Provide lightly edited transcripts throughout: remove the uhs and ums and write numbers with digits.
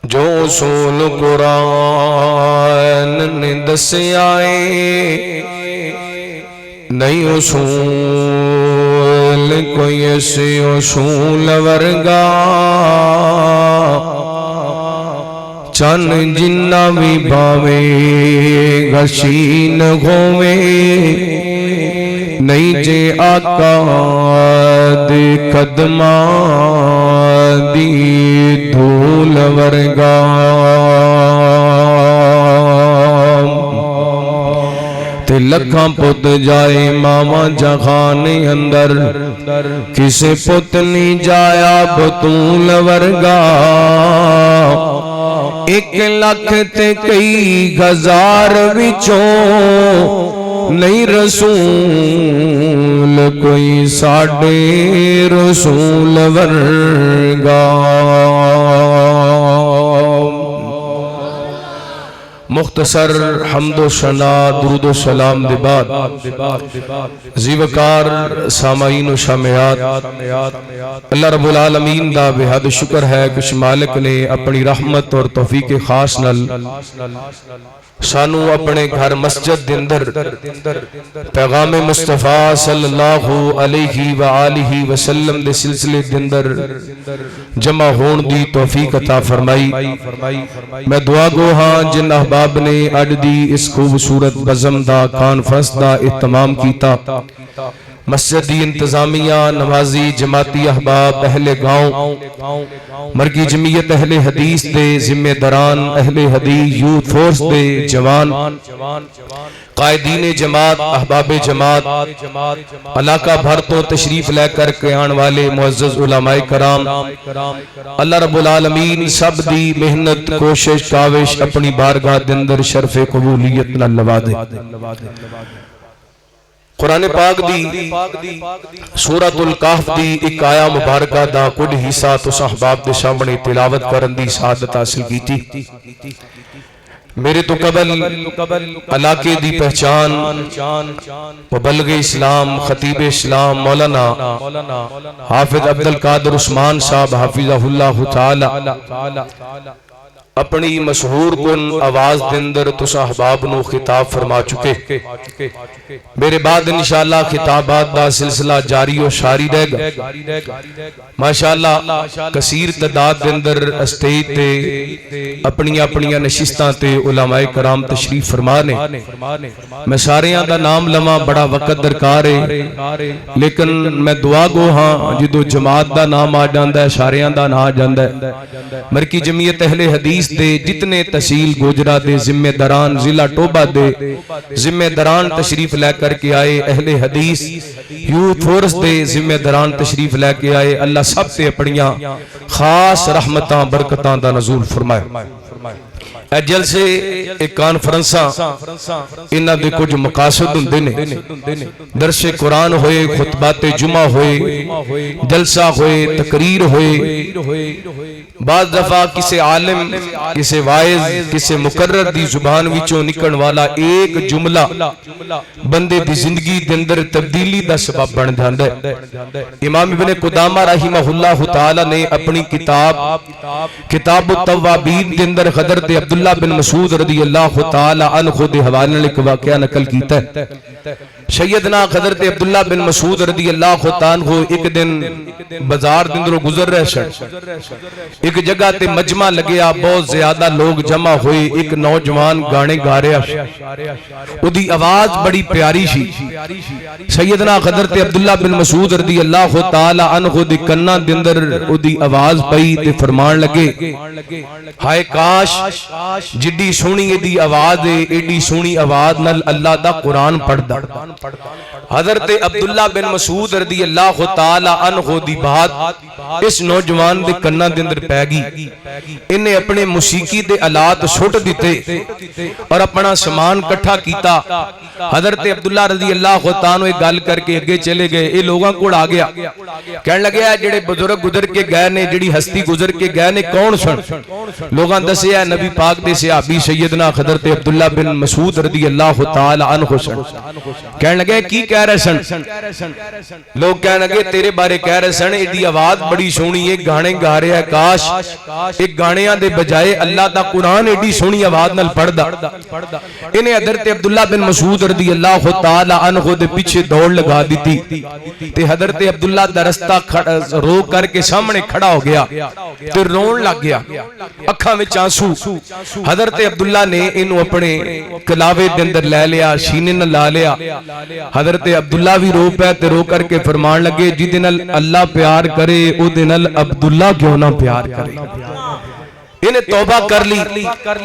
جو اصول قرآن نے دسیا نہیں اصول کوئی ایسے اصول ورگا چن جنہ بھی باوے غشین ہوئے نہیں جے آقا دے قدمان دی دھول ورگا تے لکھاں پت جائے ماما جہان اندر کسے پت نہیں جایا بطول ورگا ایک لکھ تے کئی ہزار وچوں نہیں رسول کوئی ساڑھے رسول ورگا مختصر حمد و ثنا درود و سلام دے بعد زیوکار سامعین و شامعات اللہ رب العالمین دا بے حد شکر ہے کہ مالک نے اپنی رحمت اور توفیق خاص نل سانو اپنے گھر مسجد دندر پیغام مصطفیٰ صلی اللہ علیہ وآلہ وسلم دے سلسلے دندر جمع ہون دی توفیق عطا فرمائی میں دعا گو ہاں جن احباب نے اج دی اس خوبصورت بزم دا کانفرنس دا اہتمام کیتا مسجدی انتظامیہ نمازی جماعتی احباب اہل گاؤں مرکی جمعیت اہل حدیث دے ذمہ داران اہل حدیث یوتھ فورس دے جوان قائدین جماعت احباب جماعت علاقہ بھر تو تشریف لے کر کے آن والے معزز علماء کرام اللہ رب العالمین سب دی محنت کوشش کاوش اپنی بارگاہ دندر شرف قبولیت للوا دے قرآن پاک دی سورۃ الکہف دی ایک آیا مبارکہ دا کچھ حصہ تو صحباب دے سامنے تلاوت کرن دی سعادت حاصل کی تھی میرے تو قبل علاقے دی پہچان مبلغ اسلام خطیب اسلام مولانا حافظ عبدالقادر عثمان صاحب حافظہ اللہ تعالی اپنی مشہور کن آواز دندر تو صحباب نو خطاب فرما چکے میرے بعد انشاءاللہ خطابات دا سلسلہ جاری و شاری رہ گا ماشاءاللہ کثیر تعداد دندر اسٹیج تے اپنی نشستان تے علماء کرام تشریف فرمانے میں ساریاں دا نام لما بڑا وقت درکار ہے لیکن میں دعا گو ہاں جدو جماعت دا نام آ جاندہ ہے ساریاں دا نام آ جاندہ ہے مرکی جمعیت اہل حدیث دے جتنے تحصیل گوجرہ دے ذمہ داران ضلع ٹوبہ دے ذمہ داران تشریف لے کر کے آئے اہل حدیث یوتھ فورس دے ذمہ داران تشریف لے کے آئے اللہ سب تے اپنیاں خاص رحمتاں برکتاں دا نزول فرمائے اے جلسے ایک کانفرنساں انہاں دے کچھ مقاصد ہندے نے درس قرآن ہوئے خطبات جمعہ ہوئے جلسہ ہوئے تقریر ہوئے بعض دفعہ کسی عالم کسی وائز کسی مقرر دی زبان وچوں نکلن والا ایک جملہ بندے دی زندگی دندر تبدیلی دا سبب بن جاندا ہے امام ابن قدامہ رحمہ اللہ تعالی نے اپنی کتاب التوابین دندر حضرت عبداللہ بن مسعود رضی اللہ تعالی عنہ دے حوالے لے کے واقعہ نقل کیتا ہے سیدنا حضرت عبداللہ بن مسعود رضی اللہ تعالی عنہ ایک دن بازار دندروں گزر رہے سن ایک جگہ تے مجمع لگیا بہت زیادہ لوگ جمع ہوئے ایک نوجوان گانے گا رہا او دی آواز بڑی پیاری سی سیدنا حضرت عبداللہ بن مسعود رضی اللہ تعالی عنہ دی کناں دندر او دی آواز پئی تے فرمان لگے ہائے کاش جڈی سونی دی آواز ہے ایڈی سونی آواز نال اللہ دا قرآن پڑھ دا حضرت عبداللہ بن مسعود رضی اللہ تعالی عنہ دی بات اس نوجوان دے کناں دندر پہ گی انہیں اپنے موسیقی دے آلات چھوٹ دیتے اور اپنا سامان کٹھا کیتا حضرت عبداللہ رضی اللہ تعالیٰ ایک گل کر کے اگے چلے گئے اے لوگاں کو آ گیا کہنے لگے جڑے بزرگ گزر کے گئے نے جڑی ہستی گزر کے گئے نے کون سن لوگاں دسیا نبی پاک دے صحابی سیدنا حضرت عبداللہ بن مسعود رضی اللہ تعالی عنہ سن کہنے لگے کی کہہ رہے سن لوگ کہنے لگے تیرے بارے کہہ رہے سن ایدی آواز بڑی سونی ایک گانے گا رہے ہیں کاش ایک گانیاں دے بجائے اللہ دا قرآن ایڈی سونی آواز نل پڑھ دا انہیں حضرت عبداللہ بن مسعود رضی اللہ تعالی عنہ دے پیچھے دوڑ لگا دیتی تے حضرت عبداللہ دا رستہ رو کر کے سامنے کھڑا ہو گیا تے رون لگ گیا اکھاں وچ آنسو حضرت عبداللہ نے انہوں اپنے کلاوے دے اندر لے لیا سینے نہ لا لیا حضرت عبداللہ بھی رو پہ تے رو کر کے فرمان لگے جی دن اللہ پیار کرے او دن عبداللہ کیوں نہ پیار کرے انہیں توبہ کر لی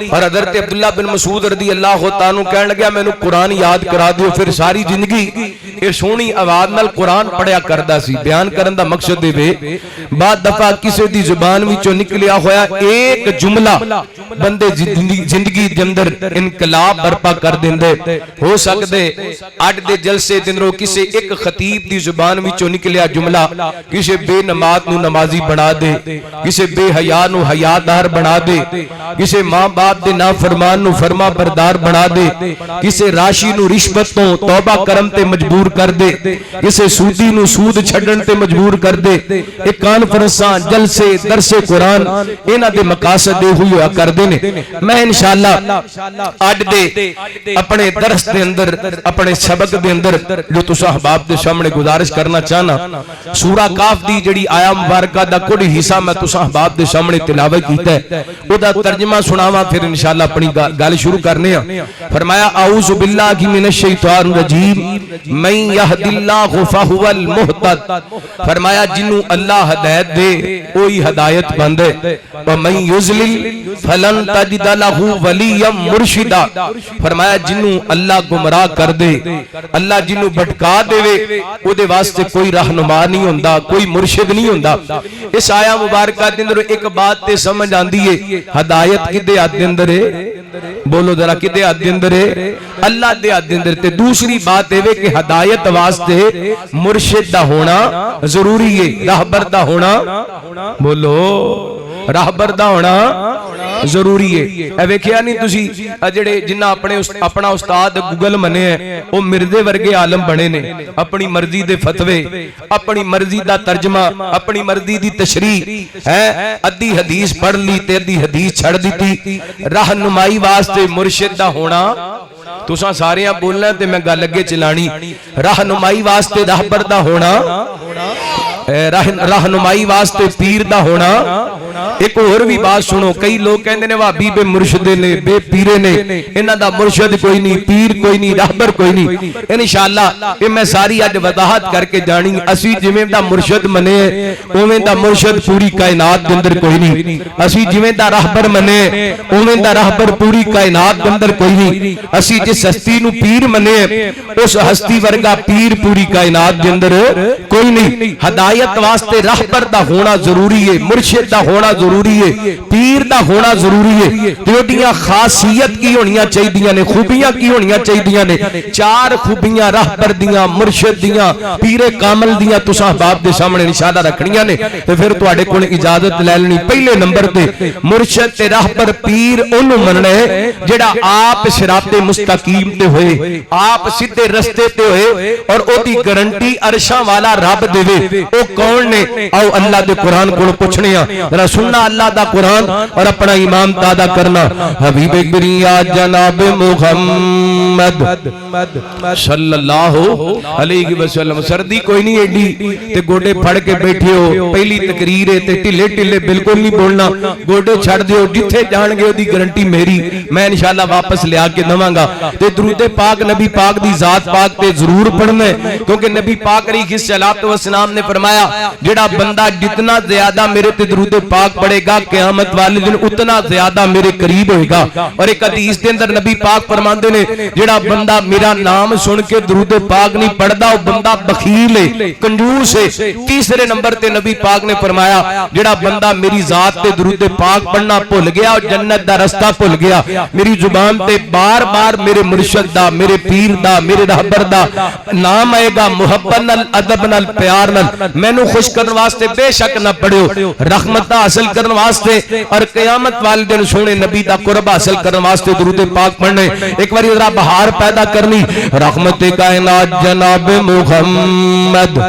اور حضرت عبداللہ بن مسعود رضی اللہ تعالیٰ کہنے لگیا میں نے قرآن یاد کرا دیو پھر ساری زندگی یہ سونی آواز نال قرآن پڑھیا کردہ سی بیان کرن دا مقصد دے وے بعد دفعہ کسی دی زبان وچوں نکلیا ہویا ایک جملہ بندے زندگی دے اندر انقلاب برپا کر دیندے ہو سکدے اڈ دے جلسے دن رو کسی ایک خطیب دی زبان وچوں نکلیا جملہ کسی بے نماز نو نمازی بنا دے کسی بے حیا نو حیادار بنا دے کسی ماں باپ دے نافرمان نو فرما بردار بنا دے کسی راشی نو رشوتوں توبہ کرم تے مجبور کر دے کسی سودی نو سود چھڑن تے مجبور کر دے ایک کانفرنساں جلسے درس قرآن انہاں دے مقاصد دے ہوئی کر دینے میں انشاءاللہ آج دے اپنے درس دے اندر اپنے سبق دے اندر جو تسا احباب دے سامنے گزارش کرنا چاہنا سورہ کاف دی جڑی آیا مبارکہ دا کوئی حصہ میں تسا احباب دے سامنے تلاوت کیتا ہے وہ دا ترجمہ سناوا پھر انشاءاللہ اپنی گال شروع کرنے ہیں فرمایا اعوذ باللہ من الشیطان الرجیم من یہد اللہ فہو المہتد فرمایا جنہوں اللہ ہدایت دے وہی ہدایت بندے ومن یضلل فلن تجد لہ ولیا مرشدا فرمایا جنہوں اللہ گمراہ کر دے اللہ جنہوں بھٹکا دے او دے واسطے کوئی رہنما نہیں ہوندا کوئی مرشد نہیں ہوندا اس آیا مبارکہ دے اندر ایک بات تے سمجھ آندی ہے ہدایت کدے ہاتھ دے اندر ہے بولو ذرا کدے ہاتھ دے اندر ہے اللہ دے ہاتھ دے اندر تے دوسری بات ہے کہ ہدایت واسطے مرشد دا ہونا ضروری ہے راہبر دا ہونا بولو راہبر دا ہونا ضروری ہے اے ویکھیا نہیں تسی جڑے جنہ اپنا استاد گوگل منے ہیں وہ مردے ورگے عالم بنے نے اپنی مرضی دے فتوے اپنی مرضی دا ترجمہ اپنی مرضی دی تشریح ہے ادھی حدیث پڑھ لی تے ادھی حدیث چھڑ دیتی رہنمائی واسطے مرشد دا ہونا تساں ساریاں بولنا تے میں گل اگے چلانی رہنمائی واسطے راہبر دا ہونا رہنمائی واسطے پیر دا ہونا ایک اور بھی بات سنو کئی لوگ کہندے نے وہابی بے مرشد نے بے پیرے نے انہاں دا مرشد کوئی نہیں پیر کوئی نہیں راہبر کوئی نہیں انشاءاللہ یہ میں ساری اج وضاحت کر کے جانی اسی جویں دا مرشد منے اوویں دا مرشد پوری کائنات دے اندر کوئی نہیں اسی جویں دا راہبر منے اوویں دا راہبر پوری کائنات دے اندر کوئی نہیں اسی جس ہستی نو پیر منے اس ہستی ورگا پیر پوری کائنات دے اندر کوئی نہیں ہدایت واسطے راہبر دا ہونا ضروری ہے مرشد دا ہونا ضروری ہے پیر دا ہونا ضروری ہے تیوڈیاں خاصیت کی ہونیاں چاہیے نے خوبیاں کی ہونیاں چاہیے نے چار خوبیاں راہبر دیاں مرشد دیاں پیر کامل دیاں تساں احباب دے سامنے انشاءاللہ رکھنیاں نے تے پھر تواڈے کول اجازت لے لینی پہلے نمبر تے مرشد تے راہبر پیر اونوں مننا ہے جڑا آپ صراط مستقیم تے ہوئے آپ سیدھے رستے تے ہوئے اور او دی گارنٹی عرشاں والا رب دے او کون نے آؤ اللہ دے قرآن کو پوچھنے ہیں سننا اللہ دا قرآن اور اپنا امام دادا کرنا حبیب کبریا جناب محمد صلی اللہ علیہ وسلم سردی کوئی نہیں ایڈی تے گوڑے پھڑ کے بیٹھے ہو پہلی تقریر ہے تے ٹلے ٹلے بالکل نہیں بولنا گوڑے چھڑ دیو جتھے جان گے دی گارنٹی میری میں انشاءاللہ واپس لے آکے دواں گا تے درود پاک نبی پاک دی ذات پاک تے ضرور پڑھنا ہے کیونکہ نبی پاک علیہ الصلوۃ والسلام نے فرمایا جڑا بندہ جتنا زیادہ میرے تے درود پاک پڑھے گا قیامت والے دن اتنا زیادہ میرے قریب ہوئے گا اور ایک حدیث دے اندر نبی پاک فرماندے نے جڑا بندہ میرا نام سن کے درود پاک نہیں پڑھدا وہ بندہ بخیل ہے کنجوس ہے تیسرے نمبر تے نبی پاک نے فرمایا جڑا بندہ میری ذات تے درود پاک پڑھنا بھول گیا اور جنت دا رستہ بھول گیا میری زبان تے بار بار میرے مرشد دا میرے پیر دا میرے راہبر دا نام آئے گا محبت نال ادب نال پیار نال مینوں خوش کرن واسطے بے شک نہ پڑھو رحمت حاصل کرن واسطے اور قیامت والے دن سونے نبی دا قرب حاصل کرن واسطے درود پاک پڑھنے ایک بار ذرا بہار پیدا کرنی رحمت کائنات جناب محمد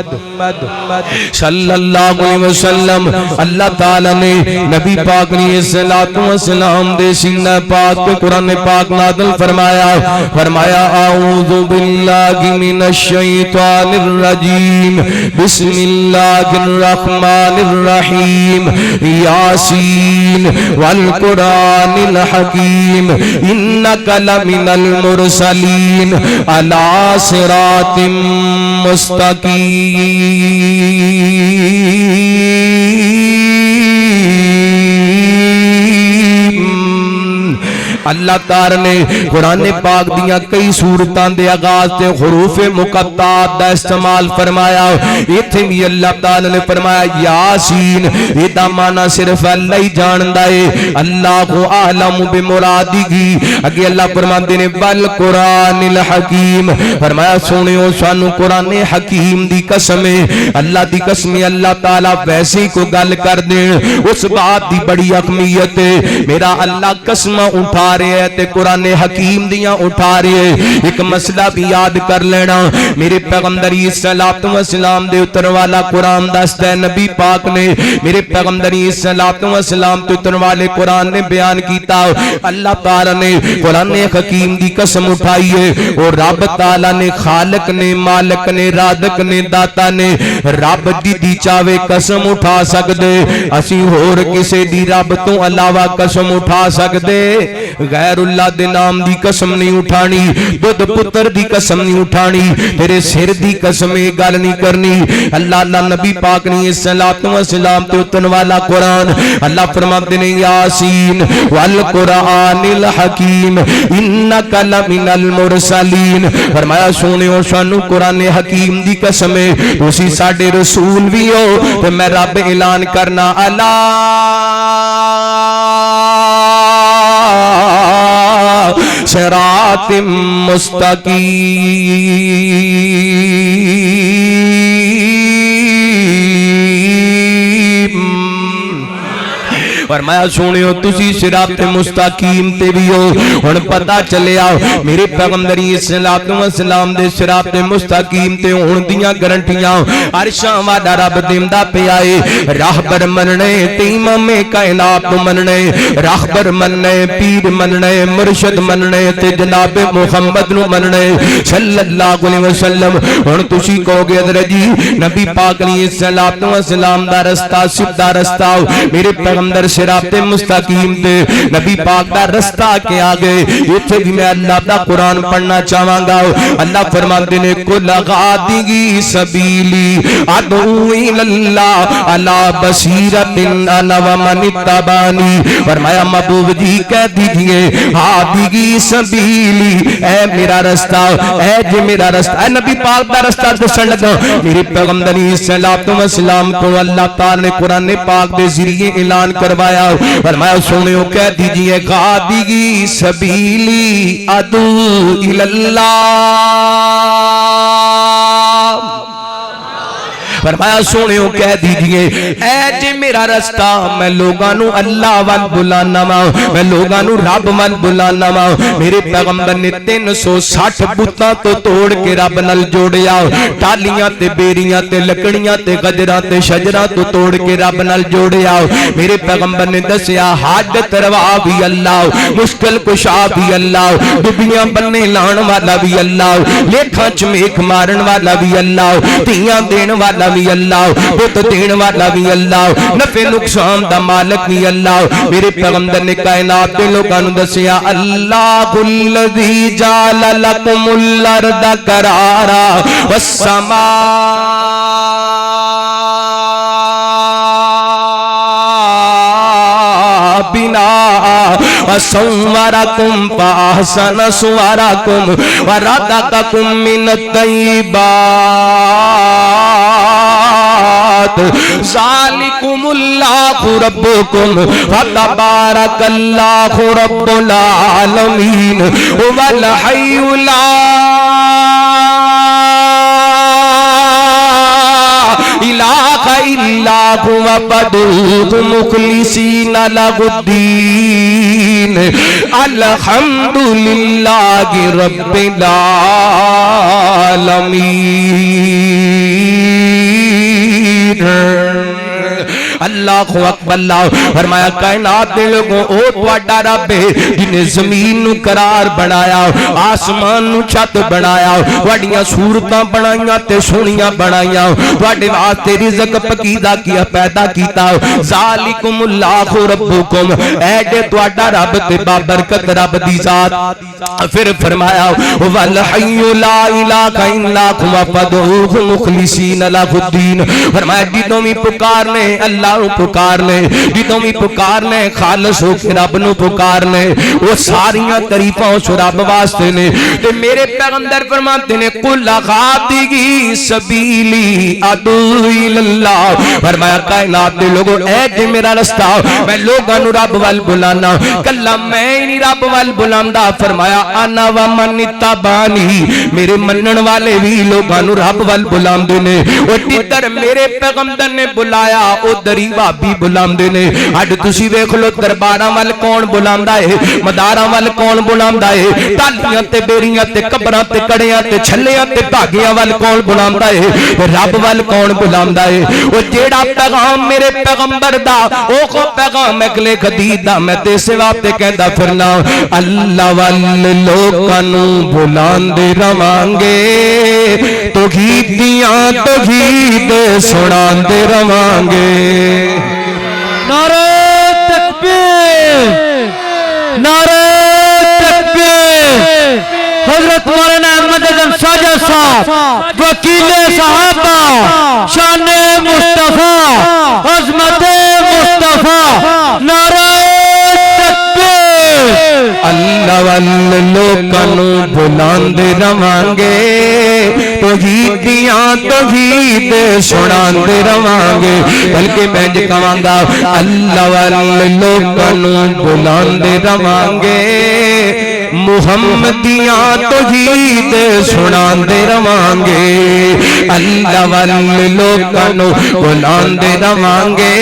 صلی اللہ علیہ وسلم اللہ تعالی نے نبی پاک نے صلوات و سلام دے سینہ پاک پہ قرآن پاک نازل فرمایا اعوذ باللہ من الشیطان الرجیم بسم اللہ الرحمن الرحیم یاسین والقرآن الحکیم انک لمن المرسلین علی صراط مستقیم اللہ تعالی نے قرآن پاک دیاں کئی صورتاں دے آغاز تے حروف مقطعات دا استعمال فرمایا ایتھے بھی اللہ تعالی نے فرمایا یاسین یہ دا معنی صرف اللہ ہی جاندا ہے اللہ اعلم بمرادی اگے اللہ فرماندے نے بل قرآن الحکیم فرمایا سنیو سانو قرآن حکیم دی قسم ہے اللہ دی قسم اللہ تعالی ویسے ہی کو گل کر دے اس بات دی بڑی اہمیت ہے میرا اللہ قسم اٹھا رہے ہیں تے قرآن حکیم دیاں اٹھا رہے ہیں ایک مسئلہ بھی یاد کر لینا میرے پیغمبری صلوات و سلام دے اتر والا قرآن دستا ہے نبی پاک نے میرے پیغمبری صلوات و سلام دے اتر والے قرآن نے بیان کیتا اللہ تعالی نے قرآن حکیم دی قسم اٹھائی ہے اور رب تعالی نے خالق نے مالک نے رازق نے داتا نے رب دی چاوے قسم اٹھا سکدے اسی ہور کسے دی رب تو علاوہ قسم اٹھا سکدے غیر اللہ دے نام دی قسم نہیں اٹھانی دودھ پتر دی قسم نہیں اٹھانی تیرے سر دی قسم گل نہیں کرنی اللہ نبی پاک نے صلوات و سلام تے اتن والا قرآن اللہ فرماتے ہیں یاسین والقرآن الحکیم انک لمن المرسلین فرمایا سونےو سانو قرآن حکیم دی قسم ہے تسی ساڈے رسول بھی ہو تے میں رب اعلان کرنا صراط مستقیم فرمایا سونیو تسی صراط مستقیم تے بھی ہو ہن پتہ چلیا میرے پیغمبری صلوات و سلام دے صراط مستقیم تے ہن دیاں گارنٹیاں عرشاں والا رب دیندا پیا اے راہبر مننے تے امام کائنات مننے راہبر مننے پیر مننے مرشد مننے تے جناب محمد نو مننے صلی اللہ علیہ وسلم ہن تسی کہو گے حضرت جی نبی پاک نے صلوات و سلام دا رستہ سیدھا رستہ میرے پیغمبر صراط مستقیم دے نبی پاک دا رستہ کے آگے اتھے بھی میں اللہ دا قرآن پڑھنا چاہاں گا اللہ فرماتے نے کل غادگی سبیلی ادعو الاللہ علی بصیرت انا ومن اتبانی فرمایا محبوب جی کہہ دیجئے غادگی سبیلی اے میرا رستہ اے جی میرا رستہ اے نبی پاک دا رستہ دسن لگا میرے پیغمبر صلوات و سلام کو اللہ تعالی نے قرآن پاک دے ذریعے اعلان کروایا فرمایا سنیو کہہ دیجئے غادگی سبیلی ادعو الاللہ فرمایا سونےو کہہ دیجئے اے جے میرا رستہ میں لوگانو اللہ وال بلانا میں لوگانو رب وال بلانا میرے پیغمبر نے 360 بتاں تو توڑ کے رب نال جوڑیا ٹالیاں تے بیریاں تے لکڑیاں تے گجراں تے شجراں تو توڑ کے رب نال جوڑیا میرے پیغمبر نے دسیا حاجت روا بھی اللہ مشکل کشا بھی اللہ ڈبیاں بننے لان والا بھی اللہ لیکھاں چمیک مارن والا بھی اللہ تیاں دین والا بھی اللہ بت دین والا بھی اللہ نفع نقصان دا مالک بھی اللہ میرے پیغمبر نے کائنات کے لوگاں نوں دسیا اللہ الذی جعل لکم الارض قرارا والسماء بنا وصورکم فاحسن صورکم ورزقکم من الطیبات ذالکم اللہ ربکم فتبارک اللہ رب العالمین هو الحی لا الہ إلا هو فادعوه مخلصين له الدين الحمد لله رب العالمين اللہ اکبر اللہ فرمایا کائنات دے لوگوں او تواڈا رب ہے جنہیں زمین نو قرار بنایا آسمان نو چھت بنایا تواڈیاں صورتاں بنائیاں تے سونیاں بنائیاں تواڈے واسطے رزق پکیدہ کیا پیدا کیتا ذالکم اللہ ربکم اے جے تواڈا رب تے بابرکت رب دی ذات پھر فرمایا والحی لا الہ الا هو فادعوه مخلصین لہ الدین فرمایا جدوں بھی پکارنے اللہ پکار لے جدوں بھی پکار لے خالص ہو کے رب نو پکار لے وہ ساریاں تعریفاں اس رب واسطے نے تے میرے پیغمبر فرماتے نے قل غادی سبیلی ادعو اللہ فرمایا کائنات دے لوگوں اے جے میرا رستہ میں لوگاں نو رب وال بلانا کلا میں نہیں رب وال بلاندا فرمایا انا و من تبانی میرے منن والے بھی لوگاں نو رب وال بلاندے نے او جدھر میرے پیغمبر نے بلایا ادھر بابی بلاندے نے اج تسی ویکھ لو درباراں وال کون بلاندا ہے مداراں وال کون بلاندا ہے تالیاں تے بیریاں تے قبراں تے کڑیاں تے چھلیاں تے دھاگیاں وال کون بلاندا ہے رب وال کون بلاندا ہے او جیڑا پیغام میرے پیغمبر دا او کو پیغام اگلے خدید دا میں تے سوا تے کہندا پھرنا اللہ وال لوکاں نو بلاندے رواںگے توحید دیاں توحید سناندے رواںگے نعرہ تکبیر نعرہ تکبیر حضرت مولانا احمد اعظم ساجد صاحب وکیل صحابہ شان مصطفیٰ عظمت مصطفیٰ نعرہ اللہ واللہ لوکاں نو بلاندے رواںگے توحید دیاں توحید سناندے رواںگے بلکہ میں جے کہاں گا اللہ واللہ لوکاں نو بلاندے رواںگے محمدیاں توحید سناندے رواںگے اللہ واللہ لوکاں نو بلاندے رواںگے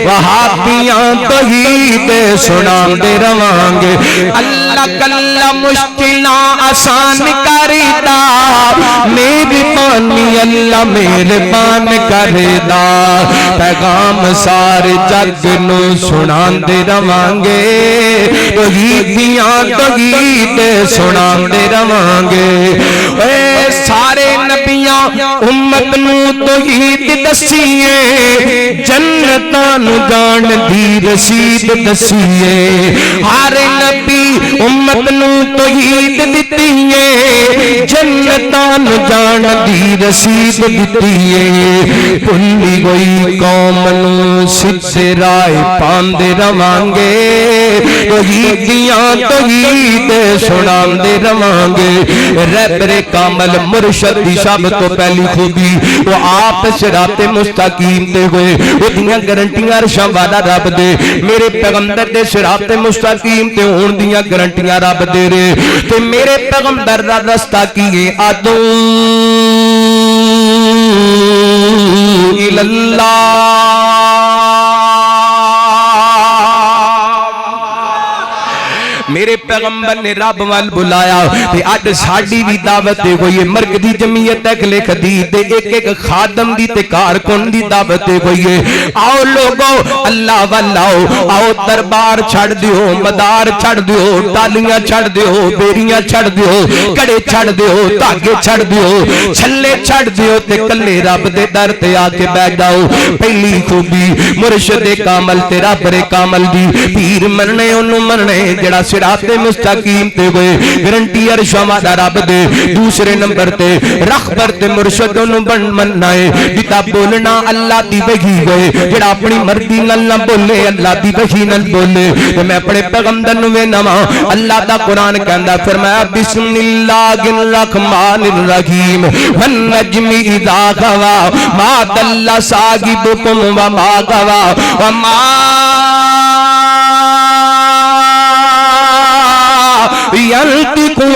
وہابیاں توحید سناندے رواںگے اللہ کلا مشکلاں آسان کردا میری پانی اللہ میرے پان کردا پیغام سارے جگ نو سناندے رواںگے توحیدیاں توحید سناندے رواںگے اے سارے نبیاں امت نو توحید دسیے جنتاں نو جان دی رسید دسیے ہر نبی امت نو توحید دتی ہے جنتاں نو جان دی رسید دتی ہے بھلی ہوئی قوم نو سچے راہ پاندے رواںگے توحیدیاں توحید سناندے رواںگے رہبر کامل مرشد دی سب تو پہلی خوبی وہ آپ صراط مستقیم تے ہوئے اودیاں گارنٹیاں عرشاں والا رب دے میرے پیغمبر دے صراط مستقیم تے ہون دیاں گارنٹیاں رب دے رے تے میرے پیغمبر دا رستہ کیے ادعو اللہ میرے پیغمبر نے رب وال بلایا تے اج ساڈی بھی دعوت ہوئی ہے مرگ دی جمعیت اگلے خدید تے ایک ایک خادم دی تے کارکن دی دعوت ہوئی ہے آؤ لوگو اللہ والاؤ آؤ دربار چھڑ دیو مدار چھڑ دیو تالیاں چھڑ دیو بیریاں چھڑ دیو کڑے چھڑ دیو دھاگے چھڑ دیو چھلے چھڑ دیو تے کلے رب دے در تے آ کے بیٹھ جاؤ پہلی خوبی مرشد کامل تے رب کامل دی پیر مرنے اونوں مرنے جڑا صراط مستقیم تے ہوئے گارنٹی عرشاں والا رب دے دوسرے نمبر تے رخبر تے مرشد نو بن مننا ہے جتا بولنا اللہ دی وحی ہوئے جڑا اپنی مرضی نال نہ بولے اللہ دی وحی نال بولے تے میں اپنے پیغمبر نو ویناواں اللہ دا قرآن کہندا فرمایا بسم اللہ الرحمن الرحیم والنجم اذا غوا ما ضل صاحبکم وما غوا وما ينطق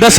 10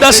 10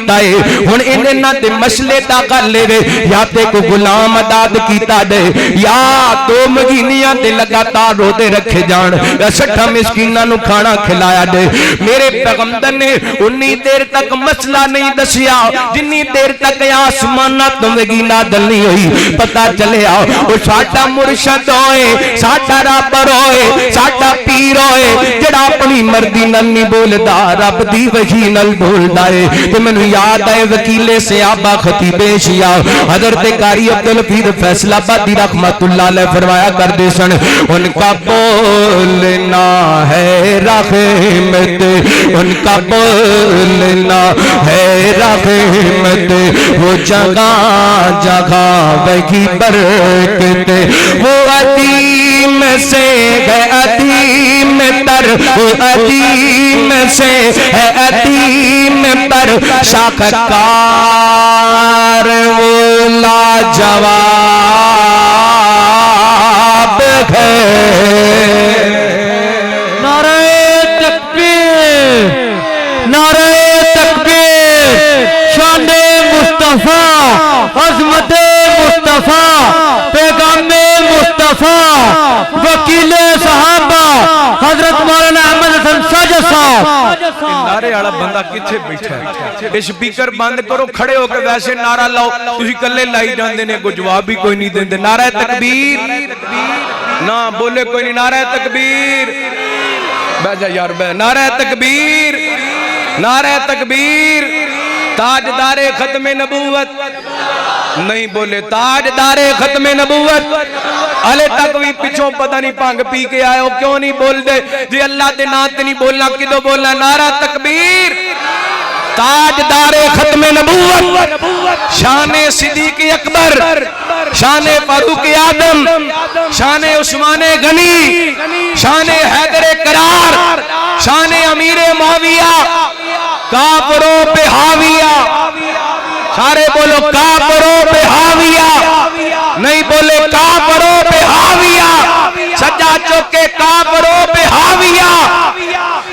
کیتا ہے ہن انہاں دے مسئلے دا کر لے یا تے کو غلام آزاد کیتا دے یا 2 مہینیاں تے لگاتار روزے رکھے جان یا 60 مسکیناں نو کھانا کھلایا دے میرے پیغمبر نے انی دیر تک مسئلہ نہیں دسیا جنی دیر تک آسماناں تو وگی نازل نہیں ہوئی پتہ چلے او ساڈا مرشد ہوئے ساڈا رب ہوئے ساڈا پیر ہوئے جڑا اپنی مرضی نال نہیں بولدا رب دی وحی نال بولدا ہے تے مینوں یاد ہے وکیل صحابہ خطیب شیعہ حضرت قاری عبدالحفیظ فیصل آبادی رحمت اللہ علیہ فرمایا کرتے سن ان کا بولنا ہے رحمت ان کا بولنا ہے رحمت وہ جگہ جگہ وہی برکت وہ عظیم سے ہے عظیم تر وہ عظیم سے ہے عظیم پر شاخکار وہ لاجواب ہے نعرہ تکبیر نعرہ تکبیر شان مصطفیٰ عظمت مصطفیٰ پیغام مصطفیٰ وکیل صحابہ حضرت مولانا احمد حسن ساجد صاحب نعرے والا بندہ کتھے بیٹھا ہے اے سپیکر بند کرو کھڑے ہو کے ویسے نعرہ لاؤ تسی کلے لائی جاندے نے کوئی جواب بھی کوئی نہیں دیندے نعرہ تکبیر نہ بولے کوئی نہیں نعرہ تکبیر بیٹھ جا یار بیٹھ نعرہ تکبیر نعرہ تکبیر تاجدار ختم نبوت نہیں بولے تاجدار ختم نبوت علی تک بھی پچھوں پتہ نہیں پانگ پی کے آئے ہو کیوں نہیں بول دے جی اللہ دے نات نہیں بولنا کدو بولنا نعرہ تکبیر تاجدار ختم نبوت شان صدیق اکبر شان فاروق اعظم شان عثمان غنی شان حیدر کرار شان امیر معاویہ کافروں پہ حاویہ سارے بولو کافروں پہ حاویہ نہیں بولے کافروں پہ حاویہ سجا چوکے کافروں پہ حاویہ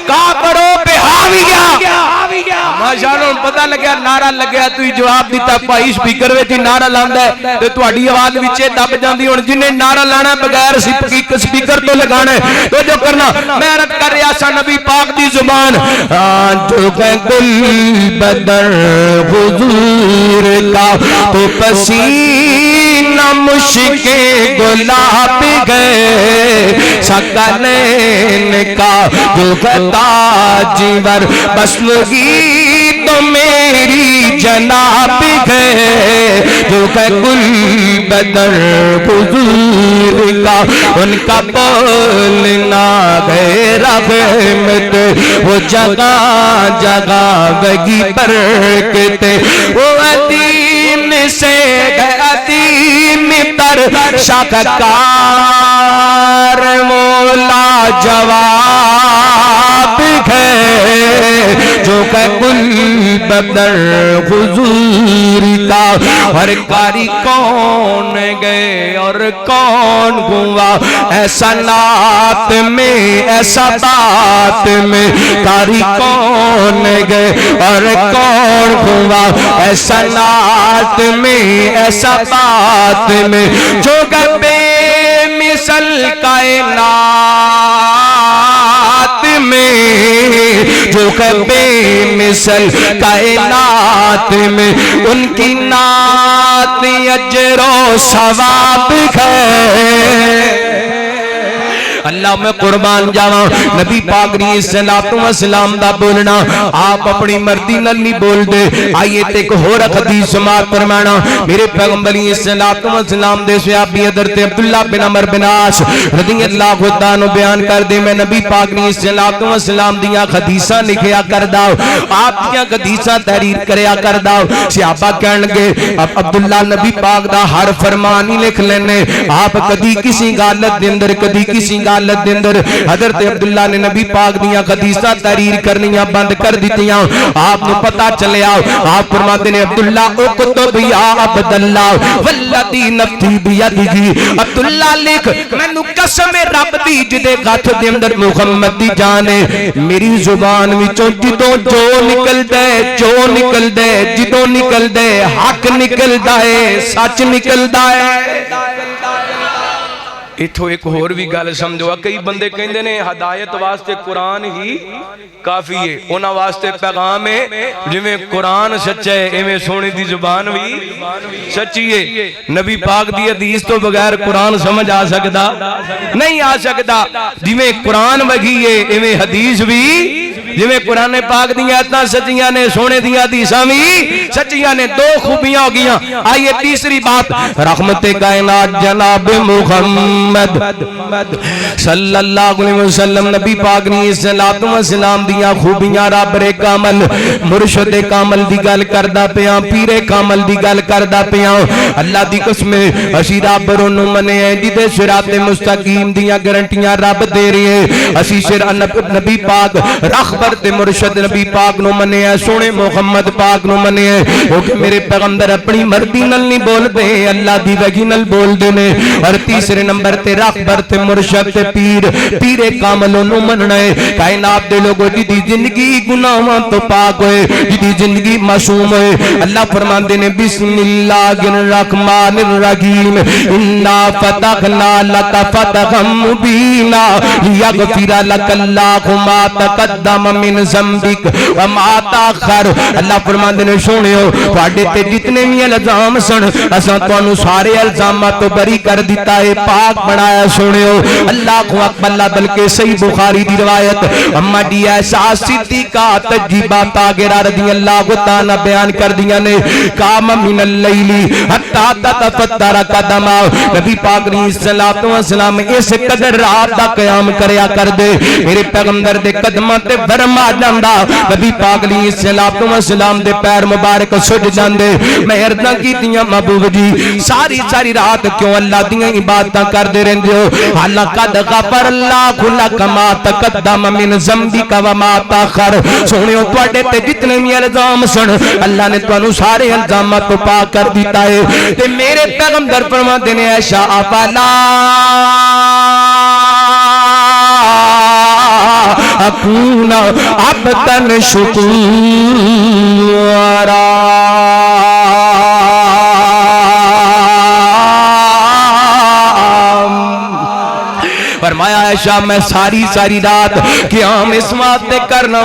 کافروں پہ حاویہ ماشاءاللہ پتہ لگیا نعرہ لگیا تو جواب دیتا پائی سپیکر وچ نعرہ لاندا ہے تے تہاڈی آواز وچ دب جاندی ہن جنے نعرہ لانا بغیر سپیکر تو لگانا ہے تو جو کرنا میں عرض کر رہا سا نبی پاک دی زبان جو کہ گل بدر حضور کا تو پسینہ مشک گلاب گئے سکلین کا جو کہ تاجور بسلگی تو میری جناب ہے جو کہ گل بدر حضور کا ان کا بولنا غیر رحمت وہ جگہ جگہ وہی برکت وہ عظیم سے عظیم تر شاخکار وہ لاجواب ہے جو کہ گل بدر حضور کا ہر کاری کون گئے اور کون ہوا ایسا نعت میں ایسا بات میں کاری کون گئے اور کون ہوا ایسا نعت میں ایسا بات میں جو کہ بے مثل کائنات میں جو کہ بے مثل کائنات میں ان کی نعت اجر و ثواب ہے اللہ میں قربان جاواں نبی پاک علیہ الصلوۃ والسلام دا بولنا آپ اپنی مرضی نال نہیں بول دے آئیے تے ایک اور حدیث سماعت فرمانا میرے پیغمبر علیہ الصلوۃ والسلام دے صحابی حضرت عبداللہ بن عمر بن عاص رضی اللہ عنہ عنہ بیان کر دے میں نبی پاک علیہ الصلوۃ والسلام دیاں حدیثاں لکھیا کردا آپ دیاں حدیثاں تحریر کریا کردا صحابہ کہن لگے عبداللہ نبی پاک دا ہر فرمان ہی لکھ لینے آپ کدی کسی غالت دے اندر کدی کسی حالت دے اندر حضرت عبداللہ نے نبی پاک دیاں حدیثاں تحریر کرنیاں بند کر دیتیاں آپ نے پتہ چلیا آپ فرماتے ہیں عبداللہ اکتب یا عبداللہ والذی نفسی بیدہ عبداللہ لکھ مینوں قسم رب دی جدے ہاتھ دے اندر محمد دی جان ہے میری زبان وچوں جدوں جو نکلدا ہے جو نکلدا ہے جدوں نکلدا ہے حق نکلدا ہے سچ نکلدا ہے اتھو ایک اور بھی گل سمجھو کئی بندے کہندے نے ہدایت واسطے قرآن ہی کافی ہے انہاں واسطے پیغام ہے جویں قرآن سچا ہے ایویں سونے دی زبان بھی سچی ہے نبی پاک دی حدیث تو بغیر قرآن سمجھ آ سکدا نہیں آ سکدا جویں قرآن وگی ہے ایویں حدیث بھی جویں قرآن پاک دی آیتاں سچیاں نے سونے دی حدیثاں بھی سچیاں نے دو خوبیاں ہو گیاں آئیے تیسری بات رحمت کائنات جناب محمد صلی اللہ علیہ وسلم نبی پاک نے صلوات و سلام دیا خوبیاں رب رے کامل مرشد کامل دی گل کردا پیاں پیر کامل دی گل کردا پیاں اللہ دی قسم اسی رب نوں منے جدے صراط مستقیم دیاں گارنٹیاں رب دے رہے ہیں اسی نبی پاک رخبر تے مرشد نبی پاک نوں منے سونے محمد پاک نوں منے کیونکہ میرے پیغمبر اپنی مرضی نال نہیں بول دے اللہ دی وحی نال بول دے نے اور تیسرے نمبر تے رخبر تے مرشد تے پیر کامل نوں مننا ہے کائنات دے لوگوں دی زندگی گناہاں تو پاک ہوئے جدی زندگی معصوم ہوئے اللہ فرماندے نے بسم اللہ الرحمن الرحیم انا فتحنا لک فتحا مبینا لیغفر لک اللہ ما تقدم من ذنبک وما تاخر اللہ فرماندے نے سونیو تواڈے تے جتنے بھی الزام سن اساں تانوں سارے الزامات تو بری کر دیتا ہے پاک بنایا سونیو اللہ اکبر اللہ بلکہ صحیح بخاری دی روایت اما دی ایسا صدیقہ تجیبات آگرہ رضی اللہ تعالی بیان کر دیا نے قام من اللیلی حتی تتفتر قدمہ نبی پاک نے صلوات و سلام اس قدر رات دا قیام کریا کر دے میرے پیغمبر دے قدمہ تے فرما جاندا نبی پاک نے صلوات و سلام دے پیر مبارک سج جاندے میں عرضاں کیتیاں محبوب جی ساری رات کیوں اللہ دیاں عبادتاں کر دے رہندے ہو حالانکہ غفر اللہ لک ما تقدم من ذنبک وما تاخر سونیو تواڈے تے جتنے بھی الزام سن اللہ نے تانوں سارے الزامات تو پاک کر دیتا ہے تے میرے پیغمبر فرماتے نے ایشا افلا اکون عبدا شکورا فرمایا عائشہ میں ساری رات قیام اس واسطے کرنا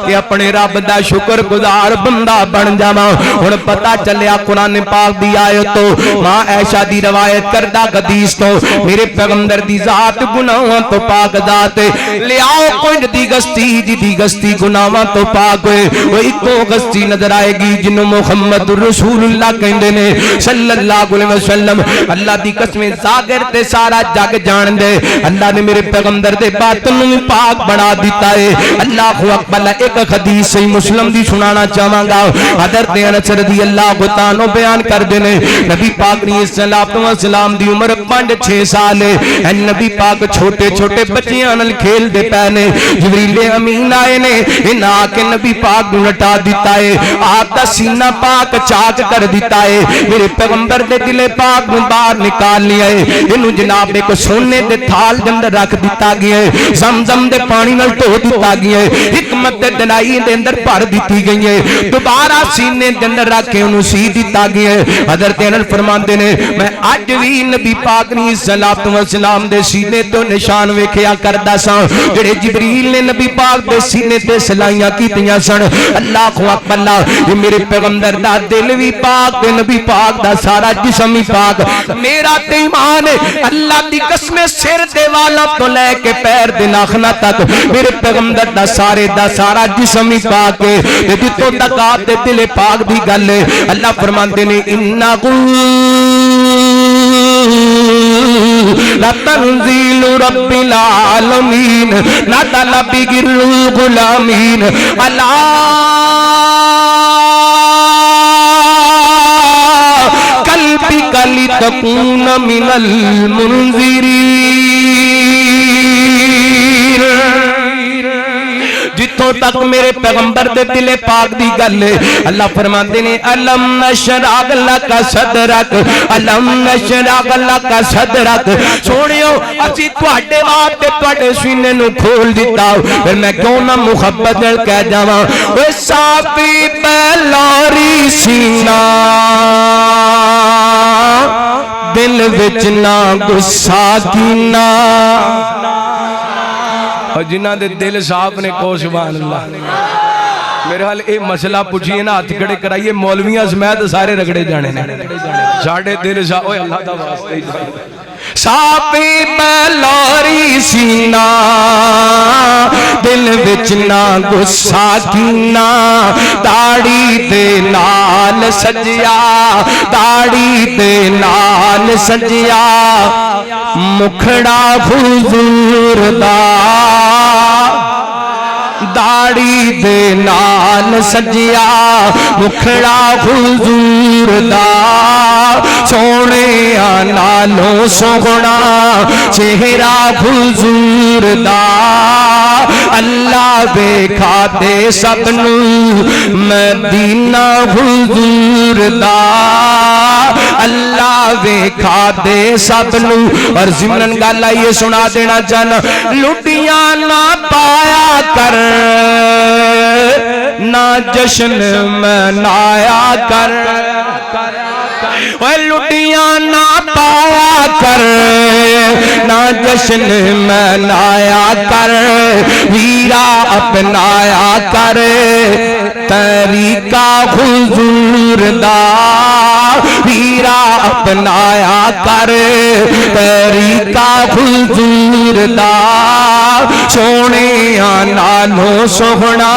کہ اپنے رب دا شکر گزار بندہ بن جاواں ہن پتہ چلیا قرآن پاک دی آیت تو ماں عائشہ دی روایت کردہ حدیث تو میرے پیغمبر دی ذات گناہاں تو پاک ذات لے آؤ کوئی دی گستی جی گستی گناہاں تو پاک ہوئے وہ ایکو گستی نظر آئے گی جنوں محمد رسول اللہ کہندے نے صلی اللہ علیہ وسلم اللہ دی قسم ظاہر تے سارا جگ جان دے اللہ نے میرے پیغمبر دے باطن میں پاک بنا دیتا ہے اللہ اکبر ایک حدیث صحیح مسلم دی سنانا چاہاں گا حضرت انس رضی اللہ تعالی بیان کر دینے نبی پاک نے صلوات و سلام دی عمر 5-6 سال ہے نبی پاک چھوٹے بچیاں نال کھیل دے پے نے جبریل امین آئے نے ان آ کے نبی پاک نوں لٹا دیتا ہے آپ دا سینہ پاک چاک کر دیتا ہے میرے پیغمبر دے دل پاک نوں باہر نکال لیا ہے اینوں جناب ایک سونے دے تھال دے اندر رکھ دیتا گیا ہے زمزم دے پانی نال دھو دیتا گیا ہے حکمت دے دنائی دے اندر بھر دیتی گئی ہے دوبارہ سینے دے اندر رکھ کے انہوں سی دیتا گیا ہے حضرت انس فرماندے نے میں اج وی نبی پاک نے صلوات و سلام دے سینے تو نشان ویکھیا کردا سا جڑے جبریل نے نبی پاک دے سینے تے سلائیاں کیتیاں سن اللہ اکبر اللہ یہ میرے پیغمبر دا دل وی پاک تے نبی پاک دا سارا جسم ہی پاک میرا تے ایمان ہے اللہ دی قسم سر دے والا تو لے کے پیر دے ناخنا تک میرے پیغمبر دا سارا جسم ہی پاک ہے تے جتوں تک آپ دے دل پاک دی گل ہے اللہ فرماندے نے انہو لتنزیل رب العالمین نزل بہ الغلامین علی قلبک لتکون من المنذرین تک میرے پیغمبر دے دل پاک دی گل ہے اللہ فرماندے نے الم نشرح لک صدرک الم نشرح لک صدرک سونیو اسی تواڈے واسطے تواڈے سینے نو کھول دیتا پھر میں کیوں نہ محبت نال کہہ جاواں اوے صافی بلوری سینہ دل وچ نہ غصہ کینا اور جنہاں دے دل صاف نے کو سبحان اللہ میرے حال اے مسئلہ پوچھئے نا ہاتھ کھڑے کرائیے مولویاں سمیت سارے رگڑے جانے نے ساڑھے دل صاف اوہ اللہ دا واسطے ہی صافی بلوری سینہ دل وچ نہ غصہ کینا داڑھی دے نال سجیا داڑھی دے نال سجیا مکھڑا حضور دا داڑھی دے نال سجیا مکھڑا حضور دا سونے نالوں سوہنا چہرہ حضور دا اللہ ویکھا دے سب نو مدینہ حضور دا اللہ ویکھا دے سب نو اور ضمن گل یہ سنا دینا چاہنا لٹیاں نہ پایا کر نہ جشن منایا کر لٹیاں نہ پایا کر نہ جشن منایا کر ویرا اپنایا کر طریقہ حضور دا ویرا اپنایا کر طریقہ حضور دا سونے نالوں سوہنا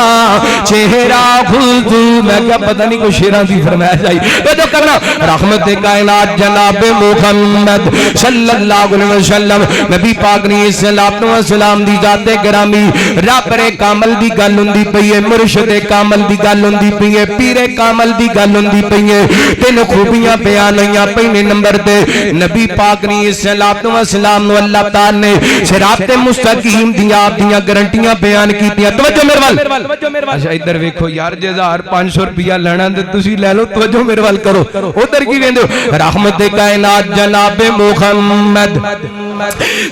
چہرہ حضور میں کیا پتہ نہیں کوئی شیران دی فرمایا جائی یہ تو کرنا رحمت کائنات جناب محمد صلی اللہ علیہ وسلم نبی پاک نے صلوات و سلام دی ذات گرامی رابر کامل دی گل ہوندی پئی ہے مرشد کامل دی گل ہوندی پئی ہے پیر کامل دی گل ہوندی پئی ہے تین خوبیاں بیان ہوئیاں پہلے نمبر تے نبی پاک نے صلوات و سلام نو اللہ تعالی نے صراط مستقیم دیاں آپ دیاں گارنٹیاں بیان کیتیاں توجہ میرے وال اچھا ادھر ویکھو یار جے 1500 روپیہ لینا تے تسی لے لو توجہ میرے وال کرو ادھر کی ویندے رحمت کائنات جناب محمد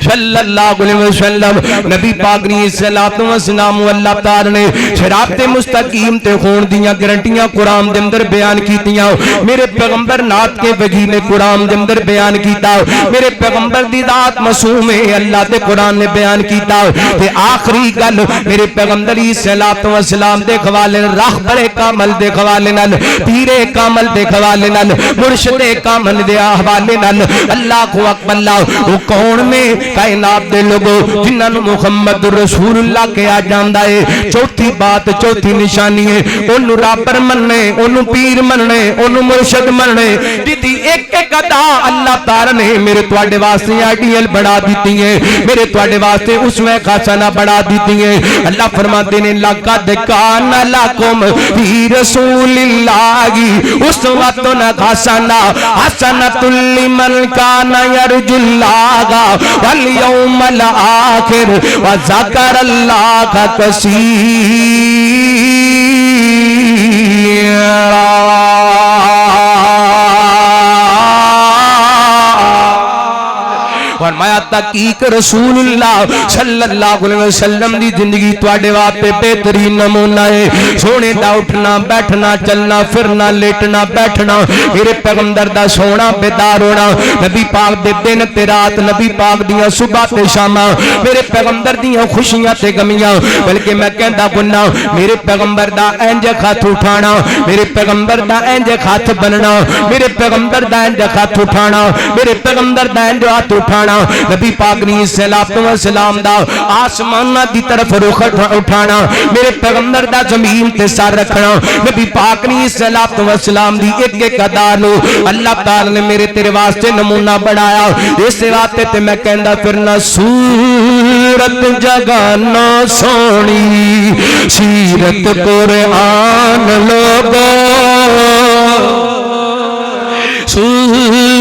صلی اللہ علیہ وسلم نبی پاک نے صلوات و سلام اللہ تعالی نے صراط مستقیم تے ہون دیاں گارنٹیاں قرآن دے اندر بیان کیتیاں میرے پیغمبر نات کے وجی نے قرآن دے اندر بیان کیتا میرے پیغمبر دی ذات معصوم ہے اللہ تے قرآن نے بیان کیتا تے آخری گل میرے پیغمبر صلوات و سلام دے حوالے راہبر کامل دے حوالے نال پیر کامل دے حوالے نال مرشد کامل دے حوالے نال اللہ کو اکبر اللہ وہ کون نے کائنات دے لوگوں جنہاں نو محمد رسول اللہ کہا جاندا ہے چوتھی بات چوتھی نشانی ہے اونوں رابر مننے اونوں پیر مننے اونوں مرشد مننے جدی ایک ایک ادا اللہ تعالی نے میرے تواڈے واسطے آئیڈیل بڑھا دیتی ہے میرے تواڈے واسطے اسوہ خاصانہ بڑھا دیتی ہے اللہ فرماتے ہیں لقد کان لکم فی رسول اللہ اسوۃ حسنہ حسنۃ لمن کان یرجو اللہ والیوم الآخر وذکر اللہ کثیرا فرمایا تحقیق رسول اللہ صلی اللہ علیہ وسلم دی زندگی تواڈے واسطے بہترین نمونہ ہے سونے دا اٹھنا بیٹھنا چلنا پھرنا لیٹنا بیٹھنا میرے پیغمبر دا سونا بیدار ہونا نبی پاک دے دن تے رات نبی پاک دیاں صبح تے شاماں میرے پیغمبر دیاں خوشیاں تے غمیاں بلکہ میں کہندا بننا میرے پیغمبر دا انج ہاتھ اٹھانا میرے پیغمبر دا انج ہاتھ بننا میرے پیغمبر دا انج ہاتھ اٹھانا میرے پیغمبر دا انج ہاتھ اٹھانا نبی پاک نے صلوات و سلام دا آسمان دی طرف رخ اٹھانا میرے پیغمبر دا زمین تے سر رکھنا نبی پاک نے صلوات و سلام دی ایک ایک ادا نو اللہ تعالی نے میرے تیرے واسطے نمونہ بڑھایا اس واسطے تے میں کہندا پھرنا صورت جگانا سونی سیرت قرآن لوگو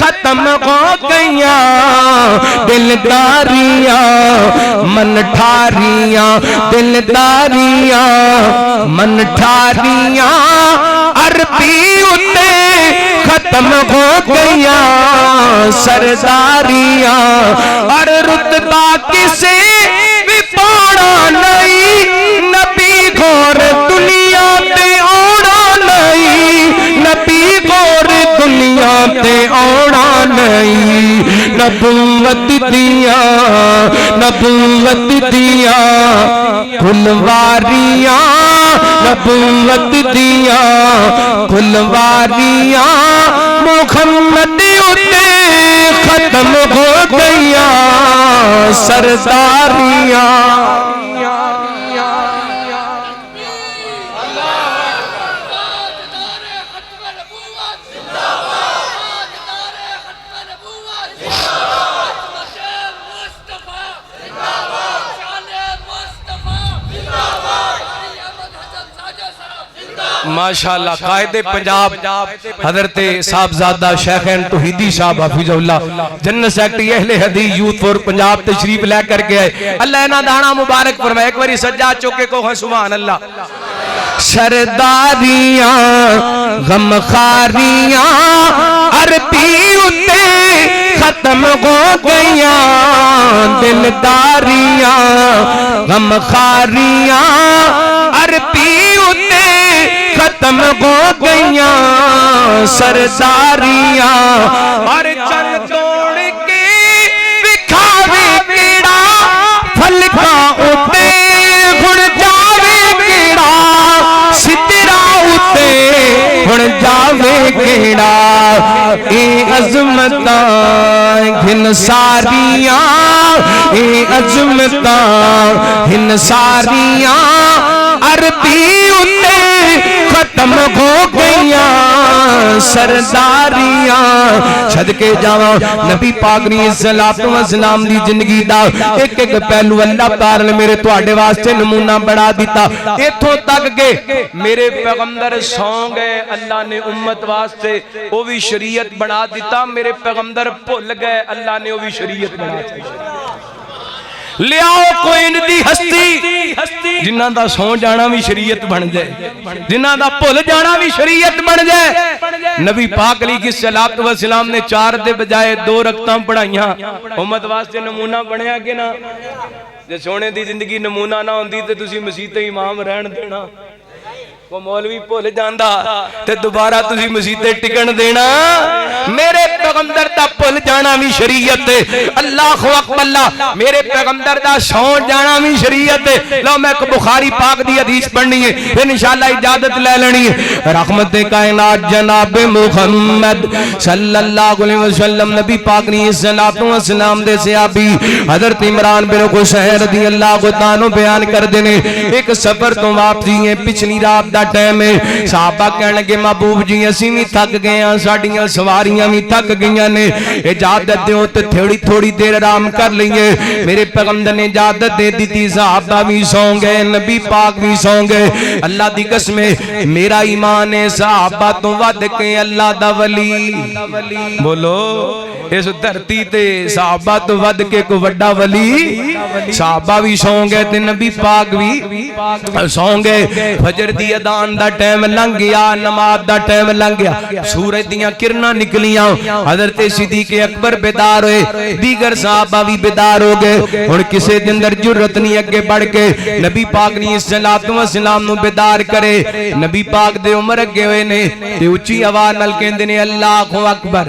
ختم ہو گئیاں دلداریاں من ٹھاریاں دلداریاں من ٹھاریاں عربی اتے ختم ہو گئیاں سرداریاں اور رتبہ کسی بھی پاڑا نہیں نبی غور دنیا تے اوڑا نہیں نبی غور دنیا تے اوڑا نہیں نبوت دیاں کھلواریاں نبوت دیاں کھلواریاں محمد اتے ختم ہو گئیاں سرداریاں ماشاءاللہ قائد پنجاب حضرت صاحبزادہ شیخین توحیدی صاحب حفیظ اللہ جنرل سیکرٹری اہل حدیث یوتھ فور پنجاب تشریف لے کر کے آئے اللہ انہاں دانا مبارک فرمائے ایک باری سجاد چوکے کو سبحان اللہ سرداریاں غمخاریاں عربی اتے ختم ہو گئیاں دلداریاں غمخاریاں عربی اتے ختم ہو گئیاں سرداریاں اور چل توڑ کے بکھاوے کیڑا پھلکا اتے گھڑ جاوے کیڑا سترا اتے گھڑ جاوے کیڑا اے عظمتاں گھن ساریاں اے عظمتاں گھن ساریاں عربی اتے ختم ہو گئیاں سرداریاں صدقے جاواں نبی پاک نے صلوات و سلام دی زندگی دا ایک ایک پہلو اللہ تعالی نے میرے تواڈے واسطے نمونہ بنا دیتا ایتھوں تک کہ میرے پیغمبر سو گئے اللہ نے امت واسطے وہ بھی شریعت بنا دیتا میرے پیغمبر بھول گئے اللہ نے وہ بھی شریعت بنا دیتا لیاؤ کوئی ندی ہستی جنہ دا سو جانا بھی شریعت بن جائے جنہ دا بھول جانا بھی شریعت بن جائے نبی پاک علیہ الصلوۃ والسلام نے 4 دے بجائے 2 رکعتاں پڑھائیاں امت واسطے نمونہ بنیا کہ نہ جے سونے دی زندگی نمونہ نہ ہوندی تے تسی مسیح تے امام رہن دینا وہ مولوی بھول جاندا تے دوبارہ تسی مسیح تے ٹکن دینا میرے پیغمبر دا بھول جانا بھی شریعت ہے اللہ اکبر اللہ میرے پیغمبر دا سو جانا بھی شریعت ہے لو میں ایک بخاری پاک دی حدیث پڑھنی ہے انشاءاللہ اجازت لے لینی ہے رحمت کائنات جناب محمد صلی اللہ علیہ وسلم نبی پاک نے صلوات و سلام دے صحابی حضرت عمران بن حسین رضی اللہ عنہ بیان کر دینے ایک سفر تو واپسی ہے پچھلی رات دا ٹائم ہے صحابہ کہنے کے محبوب جی اسی بھی تھک گئے ہیں ساڑیاں سواریاں بھی تھک گئیاں نے اجازت دیو تے تھوڑی دیر آرام کر لئیے میرے پیغمبر نے اجازت دے دی تھی صحابہ بھی سو گئے نبی پاک بھی سو گئے اللہ دی قسم میرا ایمان ہے صحابہ تو ود کے اللہ دا ولی بولو اس دھرتی تے صحابہ تو ود کے کو وڈا ولی صحابہ بھی سو گئے تے نبی پاک بھی سو گئے فجر دی اذان دا ٹائم لنگ گیا نماز دا ٹائم لنگ گیا سورج دیاں کرنا نکلیاں حضرت صدیق اکبر بیدار ہوئے دیگر صحابہ بھی بیدار ہو گئے اور کسے دن در جرت نہیں اگے بڑھ کے نبی پاک نے صلوات و سلام نو بیدار کرے نبی پاک دے عمر اگے ہوئے نے تے اونچی آواز نال کہندے نے اللہ اکبر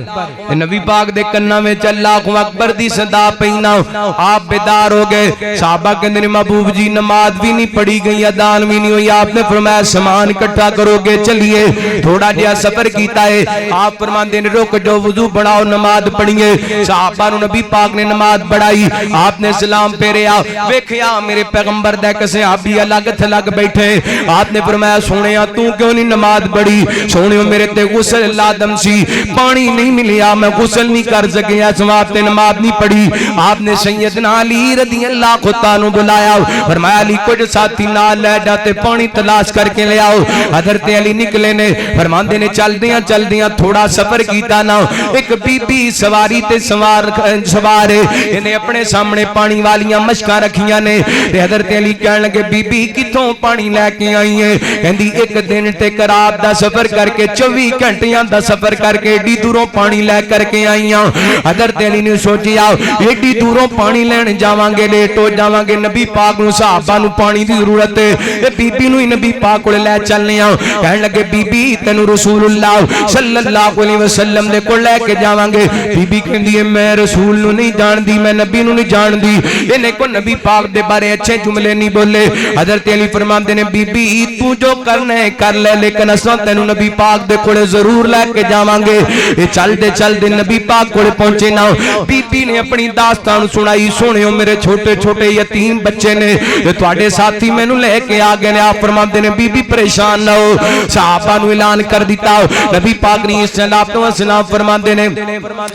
نبی پاک دے کناں وچ اللہ اکبر دی صدا پینا آپ بیدار ہو گئے صحابہ کہندے نے محبوب جی نماز بھی نہیں پڑھی گئی اذان بھی نہیں ہوئی آپ نے فرمایا سامان اکٹھا کرو گے چلیے تھوڑا جہا سفر کیتا ہے آپ فرماندے نے رک جو وضو بناؤ نماز پڑھیے صحابہ نو نبی پاک نے نماز پڑھائی آپ نے سلام پھیریا ویکھیا میرے پیغمبر دے ایک صحابی الگ تھلگ بیٹھے آپ نے فرمایا سونیا تو کیوں نہیں نماز پڑھی سونیو میرے تے غسل لازم سی پانی نہیں ملیا میں غسل نہیں کر کر سکے اس واسطے نماز نہیں پڑھی. آپ نے سیدنا علی رضی اللہ عنہ بلایا, فرمایا علی کچھ ساتھی نال لے جاتے پانی تلاش کر کے لے آؤ. حضرت علی نکلے نے, فرماندے نے چلدیاں تھوڑا سفر کیتا نا, ایک بی بی سواری تے سوار ہے, انہیں اپنے سامنے پانی والیاں مشکاں رکھیاں نے. حضرت علی کہنے لگے بی بی کتوں پانی لے کے آئی ہیں؟ کہندی ایک دن تے رات دا سفر کر کے 24 گھنٹیاں دا سفر کر کے ایڈی دوروں پانی لے کر کے آئی ہیں. حضرت علی نے سوچیا ایڈی دوروں پانی لین جاواں گے لیٹ ہو جاواں گے, نبی پاک نو صحابہ نو پانی دی ضرورت ہے, اے بی بی نو ہی نبی پاک کول لے چلنے آ. کہنے لگے بی بی تینو رسول اللہ صلی اللہ علیہ وسلم دے کول لے کے جاواں گے. بی بی کہندی ہے میں رسول نو نہیں جاندی, میں نبی نو نہیں جاندی, انہیں کو نبی پاک دے بارے اچھے جملے نہیں بولے. حضرت علی فرماندے نے بی بی تو جو کرنا ہے کر لے, لیکن اساں تینو نبی پاک دے کول ضرور لے کے جاواں گے. اے چلدے نبی پاک کول پہنچے نا, بی بی نے اپنی داستان سنائی. سنیو میرے چھوٹے چھوٹے یتیم بچے نے, تواڈے ساتھی مینوں لے کے آ گئے نے. آپ فرماندے نے بی بی پریشان نہ ہو, صحابہ نو اعلان کر دیتا. نبی پاک نے سلام فرماندے نے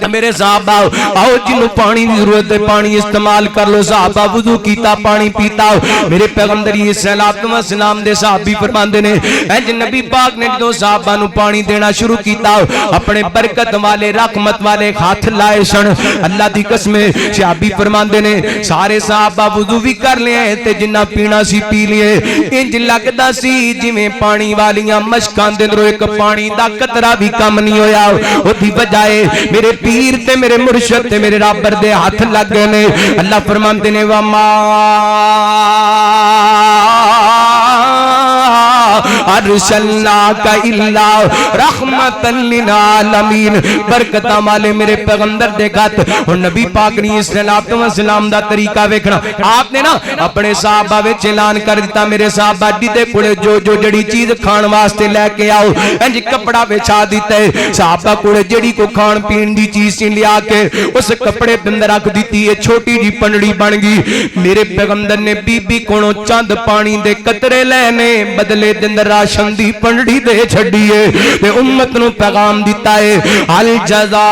میرے صحابہ آؤ جنوں پانی دی ضرورت ہے پانی استعمال کر لو. صحابہ وضو کیتا پانی پیتا. میرے پیغمبر سلام دے صحابی فرماندے نے انج نبی پاک نے جدوں صحابہ نو پانی دینا شروع کیتا اپنے برکت والے رحمت والے ہاتھ لائے سن. اللہ دی قسم صحابی فرماندے نے سارے صحابہ وضو بھی کر لے تے جنہ پینا سی پی لیے. انج لگدا سی جویں پانی والیاں مشکاں دے اندروں ایک پانی دا قطرہ بھی کم نہیں ہویا. اودی بجائے میرے پیر تے میرے مرشد تے میرے رابر دے ہاتھ لگ گئے نے. اللہ فرماندے نے وما ارسلناک الا رحمتا للعالمین. برکتاں والے میرے پیغمبر دے گھت. اور نبی پاک نے اسلام دا طریقہ ویکھنا, آپ نے نا اپنے صحابہ وچ اعلان کر دیتا میرے صحابہ جدے کولے جو جڑی چیز کھان واسطے لے کے آؤ. انج کپڑا وچھا دیتا ہے, صحابہ کولے جڑی کو کھان پین دی چیز سی لیا کے اس کپڑے دے اندر رکھ دیتی ہے. چھوٹی جی پنڈڑی بن گئی. میرے پیغمبر نے بی بی کولوں چند پانی دے قطرے لینے بدلے دے اندر راشن دی پنڈڑی دے چھڈی ہے تے امت نو پیغام دیتا ہے الجزاء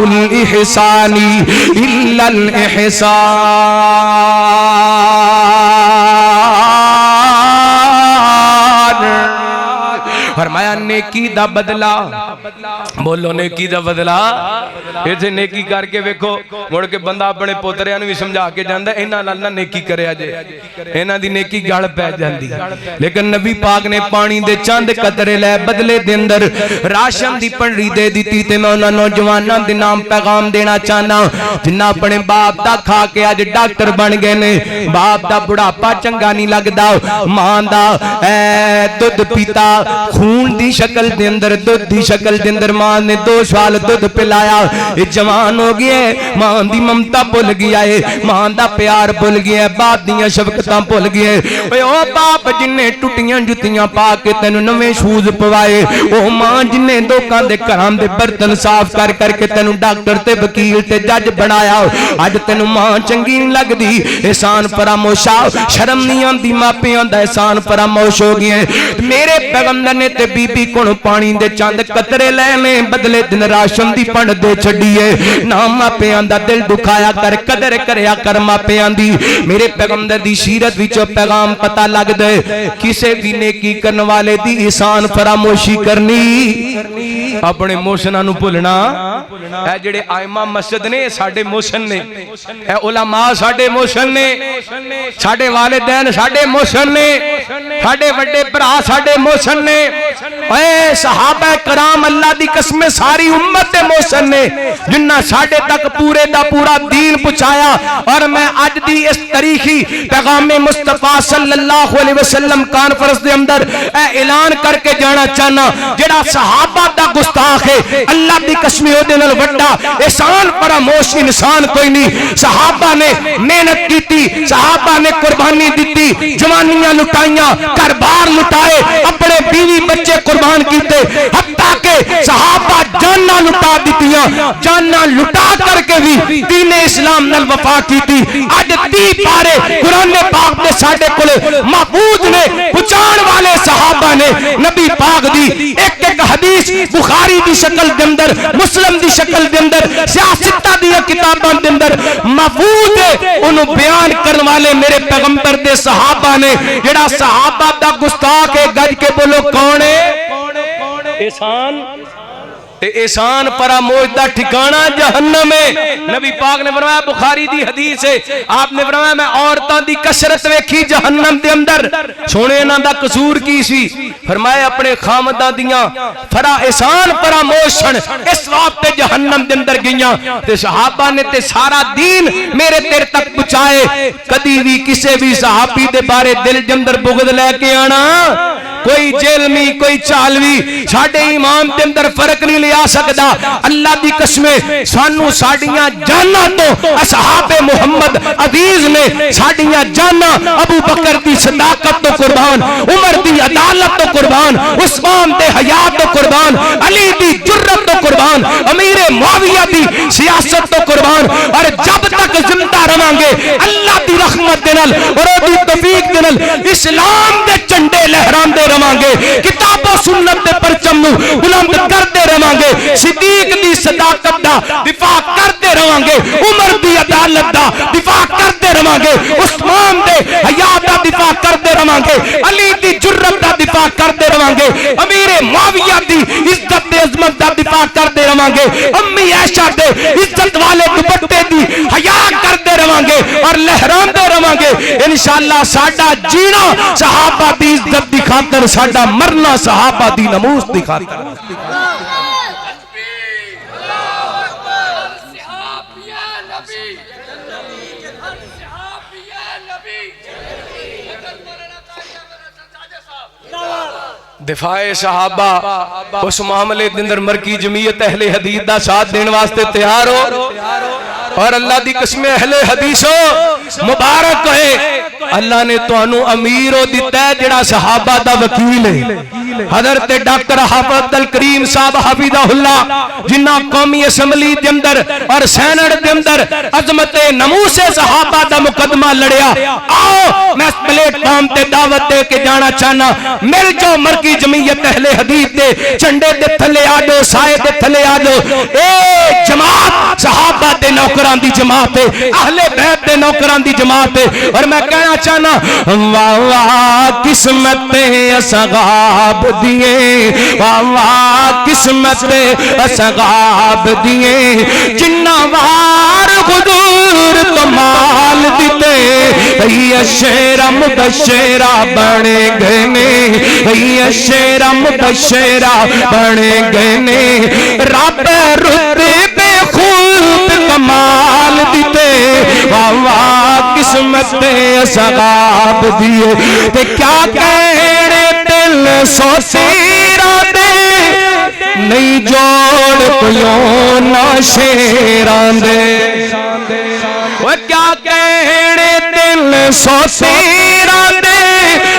الاحسان الا الاحسان. فرمایا نیکی دا بدلہ, بولو نیکی دا بدلہ. ایسے نیکی کر کے ویکھو مڑ کے بندہ اپنے پوتریاں نوں بھی سمجھا کے جاندا انہاں نال نہ نیکی کریا جے, انہاں دی نیکی گل پے جاندی. لیکن نبی پاک نے پانی دے چند قطرے لے بدلے دے اندر راشن دی پنڈری دے دتی. تے میں انہاں نوجواناں دے نام پیغام دینا چاہنا جنہاں اپنے باپ دا کھا کے اج ڈاکٹر بن گئے نے. باپ دا بڑھاپا چنگا نہیں لگدا, ماں دا دودھ پیتا خون دی شکل دے اندر, دودھ دی شکل دے اندر ماں نے 2 سال دودھ پلایا. یہ جوان ہو گیا ہے, ماں دی ممتا بھول گیا ہے, ماں دا پیار بھول گیا ہے, باپ دیاں شفقتاں بھول گیا ہے. او باپ جنہیں ٹٹیاں جتیاں پا کے تینوں نویں شوز پوائے, او ماں جنہیں لوکاں دے گھراں دے برتن صاف کر کر کے تینوں ڈاکٹر تے وکیل تے جج بنایا, اج تینوں ماں چنگی نہیں لگدی. احسان فراموش آ, شرم نہیں آندی ماپیاں دا احسان فراموش ہو گیا ہے. میرے پیغمبر نے تے بی بی کولوں پانی دے چند قطرے لینے بدلے دن راشن دی پنڈ دے چھڈیے. نہ ماپیاں دا دل دکھایا کر, قدر کریا کر ماپیاں دی. میرے پیغمبر دی سیرت وچوں پیغام پتہ لگ دے کسے بھی نیکی کرن والے دی احسان فراموشی کرنی, اپنے موشناں نو بھولنا. اے جڑے ائمہ مسجد نے ساڈے موشن نے, اے علماء ساڈے موشن نے, ساڈے والدین ساڈے موشن نے, ساڈے وڈے بھرا ساڈے موشن نے. اے صحابہ کرام اللہ دی قسم ساری امت دے موشن نے جنہ ساڈے تک پورے دا پورا دین پہنچایا. اور میں اج دی اس تاریخی پیغام مصطفیٰ صلی اللہ علیہ وسلم کانفرنس دے اندر اے اعلان کر کے جانا چاہنا جڑا صحابہ دا گستاخ ہے اللہ دی قسم او دے نال وڈا احسان فراموش انسان کوئی نہیں. صحابہ نے محنت کیتی, صحابہ نے قربانی دیتی, جوانیاں لٹائیاں, گھر بار لٹائے, اپنے بیوی بچے قربان کیتے, حتیٰ کہ صحابہ جاناں لٹا دیتیاں, جاناں لٹا کر کے بھی دین اسلام نال وفا کیتی. اج 30 پارے قرآن پاک دے ساڈے کولے محفوظ نے, پہنچان والے صحابہ نے نبی پاک دی ایک ایک حدیث بخاری دی شکل دے اندر مسلم دی شکل دے اندر سیاستہ دی کتاباں دے اندر محفوظ ہے انہوں بیان کرنے والے میرے پیغمبر دے صحابہ نے جڑا صحابہ دا گستاخ ہے گج کے بولو کون ہے احسان تے احسان پراموش دا ٹھکانہ جہنم ہے نبی پاک نے فرمایا بخاری دی حدیث ہے آپ نے فرمایا میں عورتاں دی کثرت ویکھی جہنم دے اندر سونے انہاں دا قصور کی سی فرمایا اپنے خامداں دیاں فرا احسان پراموش سن اس وقت جہنم دے اندر گئیاں تے صحابہ نے تے سارا دین میرے تیرے تک پہنچائے کدی بھی کسے بھی صحابی دے بارے دل دے اندر بغض لے کے آنا کوئی جیلمی کوئی چالوی ساڑھے امام دے اندر فرق نہیں لیا سکتا اللہ دی قسمیں سانو ساڑھیاں جانا تو اصحاب محمد عزیز نے ساڑھیاں جانا ابو بکر دی صداقت تو قربان عمر دی عدالت تو قربان عثمان دے حیات تو قربان علی دی جرت تو قربان امیر معاویہ دی سیاست تو قربان اور جب تک زندہ رہاں گے اللہ دی رحمت دنل اور دی توفیق دنل اسلام دے چنڈے لہران دے رہاں گے کتاب و سنت دے پرچم بلند کرتے رہاں گے صدیق دی صداقت دا دفاع کرتے رہاں گے عمر دی عدالت دا دفاع کرتے رہاں گے عثمان دے حیات دا دفاع کرتے رہاں گے علی دی جرت دا دفاع کرتے رہاں گے امیر معاویہ دی عزت دے عظمت دا دفاع کرتے رہاں گے امی عائشہ دے عزت والے دوپٹے دی حیا کرتے رہاں گے اور لہراندے رہاں گے انشاءاللہ ساڈا جینا صحابہ دی عزت دی خاطر ساڈا مرنا صحابہ دی نموز دی خاطر دفاع صحابہ اس معاملے دندر مرکی جمعیت اہل حدیث دا ساتھ دین واسطے تیار ہو اور اللہ دی قسم اہل حدیث ہو مبارک ہے اللہ نے تو انو امیر ہو دیتا ہے جڑا صحابہ دا وکیل ہے حضرت ڈاکٹر حافظ الکریم صاحب حفظہ اللہ جنہ قومی اسمبلی دے اندر اور سینٹ دے اندر عظمت نموس صحابہ دا مقدمہ لڑیا آؤ میں اس پلیٹ فارم تے دعوت دے کے جانا چاہنا مل جو مرکی جمعیت اہل حدیث دے چنڈے دے تھلے آجو سائے دے تھلے آجو اے جماعت صحابہ دے نوکران دی جماعت ہے اہل بیت دے نوکران دی جماعت ہے اور میں کہنا چاہنا واہ واہ قسمت اصحاب دیے واہ واہ قسمت اصحاب دیے جنہ وار حضور کمال دیتے بھئی شیرہ مبشرہ بنے گئے بھئی شیرہ مبشرہ بنے گئے رب رتبے خوب کمال دیتے واہ واہ قسمت اصحاب دیے تے کیا کہنے دل سو سیرہ دے نہیں جوڑ کویوں نہ شیران دے وہ کیا کہنے دل سو سیران دے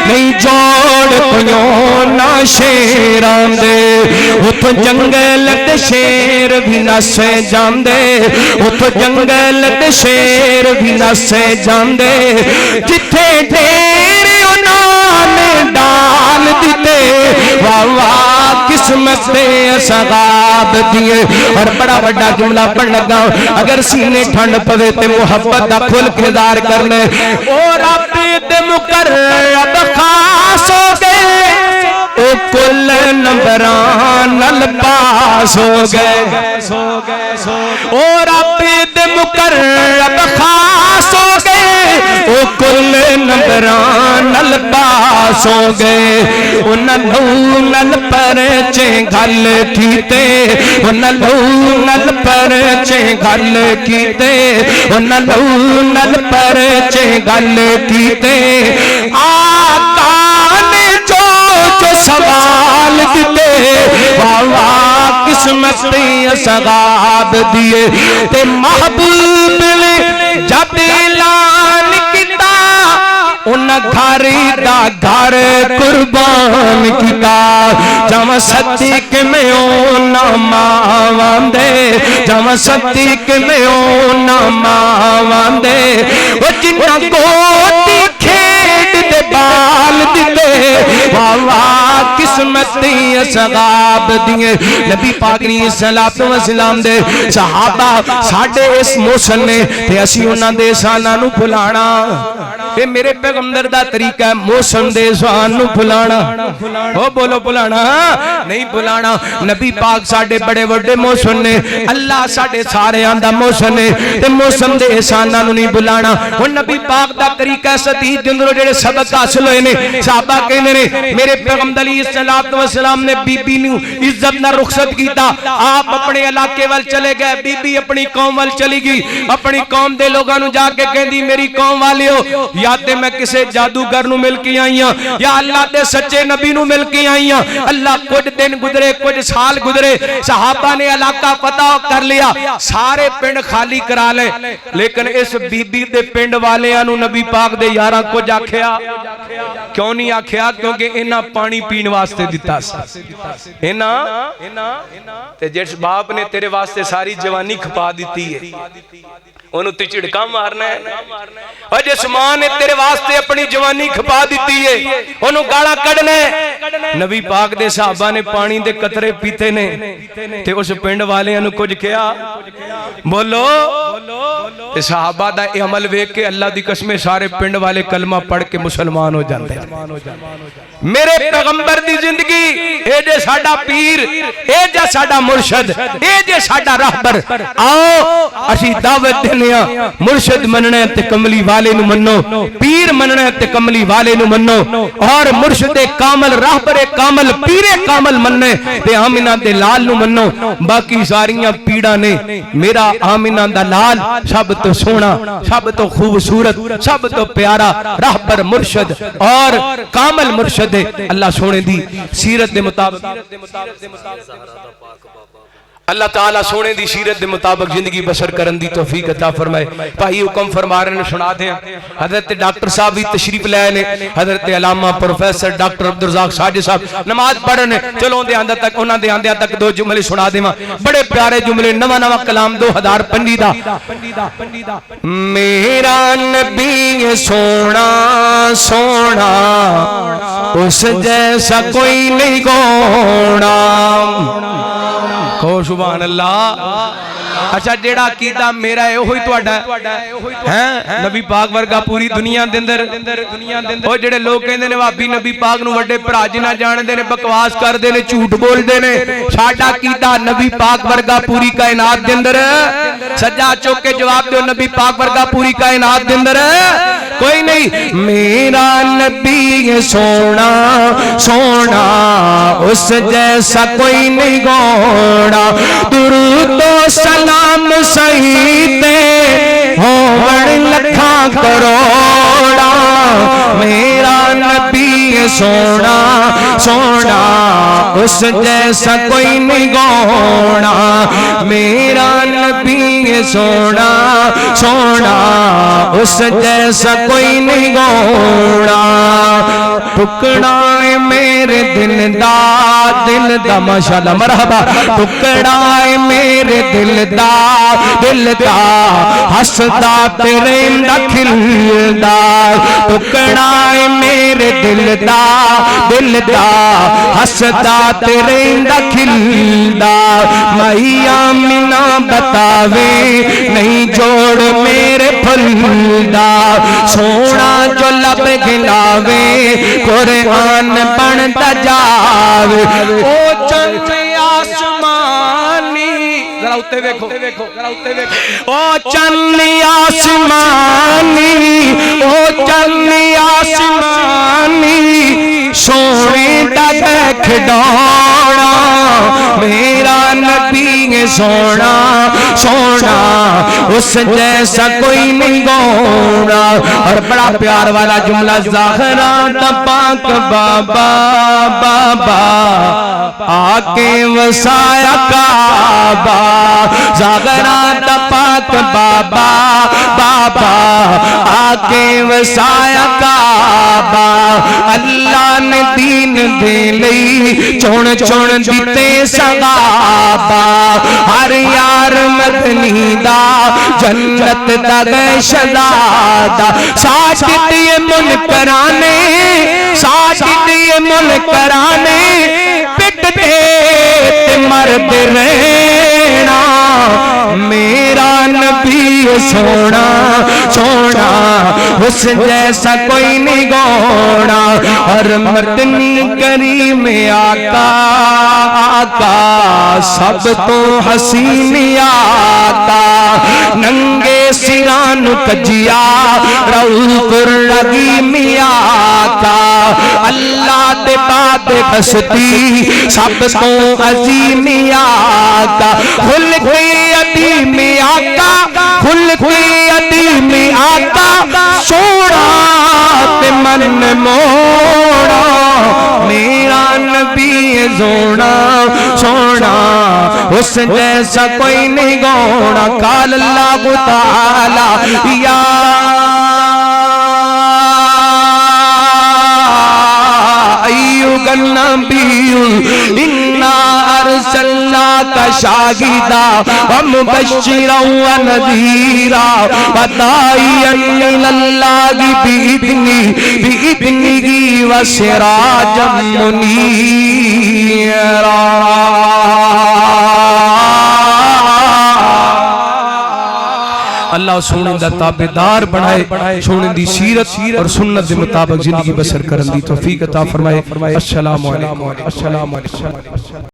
نہیں جوڑ کویوں نہ شیران دے وہ تو جنگل تے شیر بھی نہ سے جان دے وہ تو جنگل تے شیر بھی نہ سے جان دے جتھے ڈھیر انہاں نے ڈال دیتے واہ واہ قسمت اصحاب دیے اور بڑا بڑا جملہ پڑھ لگا اگر سینے ٹھنڈ پوے تے محبت دا کھل کردار کرنے اور آپ دے مقرب خاص ہو گئے او کل نمبران الپاس ہو گئے اور آپ دے مقرب خاص ہو گئے او کل نمبران الپاس ہو گئے انہاں لونل پر گھل کیتے انہاں لونل پر گھل کیتے انہاں لونل پر گھل کیتے آقا نے جو سوال دیتے واہ واہ قسمت اصحاب دیے تے محبوب نے جب اعلان کیتا ان گھری دا گھر قربان کیتا جم صدیق میں اونا ماوان دے جم صدیق میں اونا ماوان دے وہ جنہ گوٹی کھیڑ دے بال دیتے واہ واہ قسمتی اسغاب دیے نبی پاک علیہ الصلوۃ والسلام دے صحابہ ساڈے اس موسم نے تے اسی انہاں دے احساناں نو بھلانا اے میرے پیغمبر دا طریقہ ہے موسم دے احسان نو بھلانا او بولو بھلانا نہیں بھلانا نبی پاک ساڈے بڑے بڑے موسم نے اللہ ساڈے سارے دا موسم نے تے موسم دے احساناں نو نہیں بھلانا ہن نبی پاک دا طریقہ حدیث دے اندر جڑے سبق حاصل ہوئے نے صحابہ کہندے نے میرے پیغمبر علیہ الصلوۃ والسلام نے بی بی نو عزت نہ رخصت کیتا آپ اپنے علاقے وال چلے گئے بی بی اپنی قوم وال چلی گئی اپنی قوم دے لوگاں نو جا کے کہندی میری قوم والیو یا تے میں کسے جادوگر نو مل کے آئی ہاں یا اللہ دے سچے نبی نو مل کے آئی ہاں اللہ کچھ دن گزرے کچھ سال گزرے صحابہ نے علاقہ فتح کر لیا سارے پنڈ خالی کرا لے لیکن اس بی بی دے پنڈ والیاں نو نبی پاک دے یاراں کچھ آکھیا کیوں نہیں آکھیا کیونکہ انہاں پانی پین واسطے دیتا سا انہاں تے جس باپ نے تیرے واسطے ساری جوانی کھپا دیتی ہے انہوں تے چڑکا مارنا ہے اور جس ماں نے تیرے واسطے اپنی جوانی کھپا دیتی ہے انہوں گاڑا کڑنا ہے نبی پاک دے صحابہ نے پانی دے قطرے پیتے نے تے اس پنڈ والے انہوں کچھ کیا بولو تے صحابہ دا عمل ویک کے اللہ دی قسمیں سارے پنڈ والے کلمہ پڑھ کے مسلمان ہو جاتے ہیں میرے پیغمبر دی زندگی اے جے ساڈا پیر اے جے ساڈا مرشد اے جے ساڈا راہبر آؤ اسی دعوت دینے مرشد مننے تے کملی والے نو منو پیر مننے تے کملی والے نو منو اور مرشد کامل راہبر کامل پیر کامل مننے تے آمینہ دے لال نو منو باقی ساریاں پیڑا نے میرا آمینہ دا لال سب تو سونا سب تو خوبصورت سب تو پیارا راہبر مرشد اور کامل مرشد اللہ سونے دی سیرت دے مطابق اللہ تعالیٰ سونے دی سیرت دے مطابق زندگی بسر کرن دی توفیق عطا فرمائے پائی حکم فرما رہے ہیں سنا دیں حضرت ڈاکٹر صاحب بھی تشریف لے آئے حضرت علامہ پروفیسر ڈاکٹر عبدالرزاق ساجد صاحب نماز پڑھنے چلو دے آندہ تک انہاں دے آندہ تک دو جملے سنا دیں بڑے پیارے جملے نوا نوا کلام 2025 دا میرا نبی سونا سونا اس جیسا کوئی نہیں گونا کہو سبحان اللہ اچھا جیڑا عقیدہ میرا ہے وہی تہاڈا ہے نبی پاک ورگا پوری دنیا دے اندر او جڑے لوگ کہندے نے وہابی نبی پاک نو وڈے بھرا جی نہ جاندے نے بکواس کردے نے جھوٹ بولدے نے ساڈا عقیدہ نبی پاک ورگا پوری کائنات دے اندر سجا چوک کے جواب دیو نبی پاک ورگا پوری کائنات دے اندر کوئی نہیں میرا نبی سونا سونا اس جیسا کوئی نہیں گوڑا درود و سلام سہیتے ہوڑ لکھا کروڑا میرا نبی سونا سونا اس جیسا کوئی نہیں گوڑا میرا نبی سونا سونا اس جیسا کوئی نہیں گوڑا ٹکڑا ہے میرے دل دا ماشاءاللہ مرحبا ٹکڑا ہے میرے دل دا ہسدا تیرے دا کھلدا ٹکڑا ہے میرے دل دا ہسدا تیرے دا کھلدا مائیا منا بتاوے نہیں جوڑ میرے پھلدا سونا جو لب گلاوے قرآن بنتا جاوے او چند آسمانی ذرا اتے ویکھو او چند آسمانی او چند آسمانی سونے دا دیکھ ڈوڑا میرا نبی سونا سونا اس جیسا کوئی نہیں گوڑا اور بڑا پیار والا جملہ زہرا دا پاک بابا بابا آکے وسایا کعبہ زہرا دا پاک بابا بابا آکے وسایا کعبہ اللہ نے دین دے لئی چون چون دیتے صحابہ ہر یار مدنی دا جنت دا گشدادہ ساتھ دیئے منکرانے ساتھ دیئے منکرانے پٹتے تے مرد رہنا میرا نبی سونا سونا اس جیسا کوئی نہیں گونا اور مدنی کریم آقا آقا سب تو حسین آقا ننگے سران کجیا روح الرحیم آقا اللہ دے بات بستی سب تو عظیم آقا خلق عظیم آقا خلق عظیم آقا سوڑا تے من موڑا میرا نبی زوڑا سوڑا اس جیسا کوئی نہیں گوڑا قال اللہ تعالی یا ایوہ النبی انا ارسلناک شاہدا ومبشرا ونذیرا وداعیا الاللہ بإذنہ وسراجا منیرا اللہ سونے دا تابدار بنائے سونے دی سیرت اور سنت دے مطابق زندگی بسر کرن دی توفیق عطا فرمائے السلام علیکم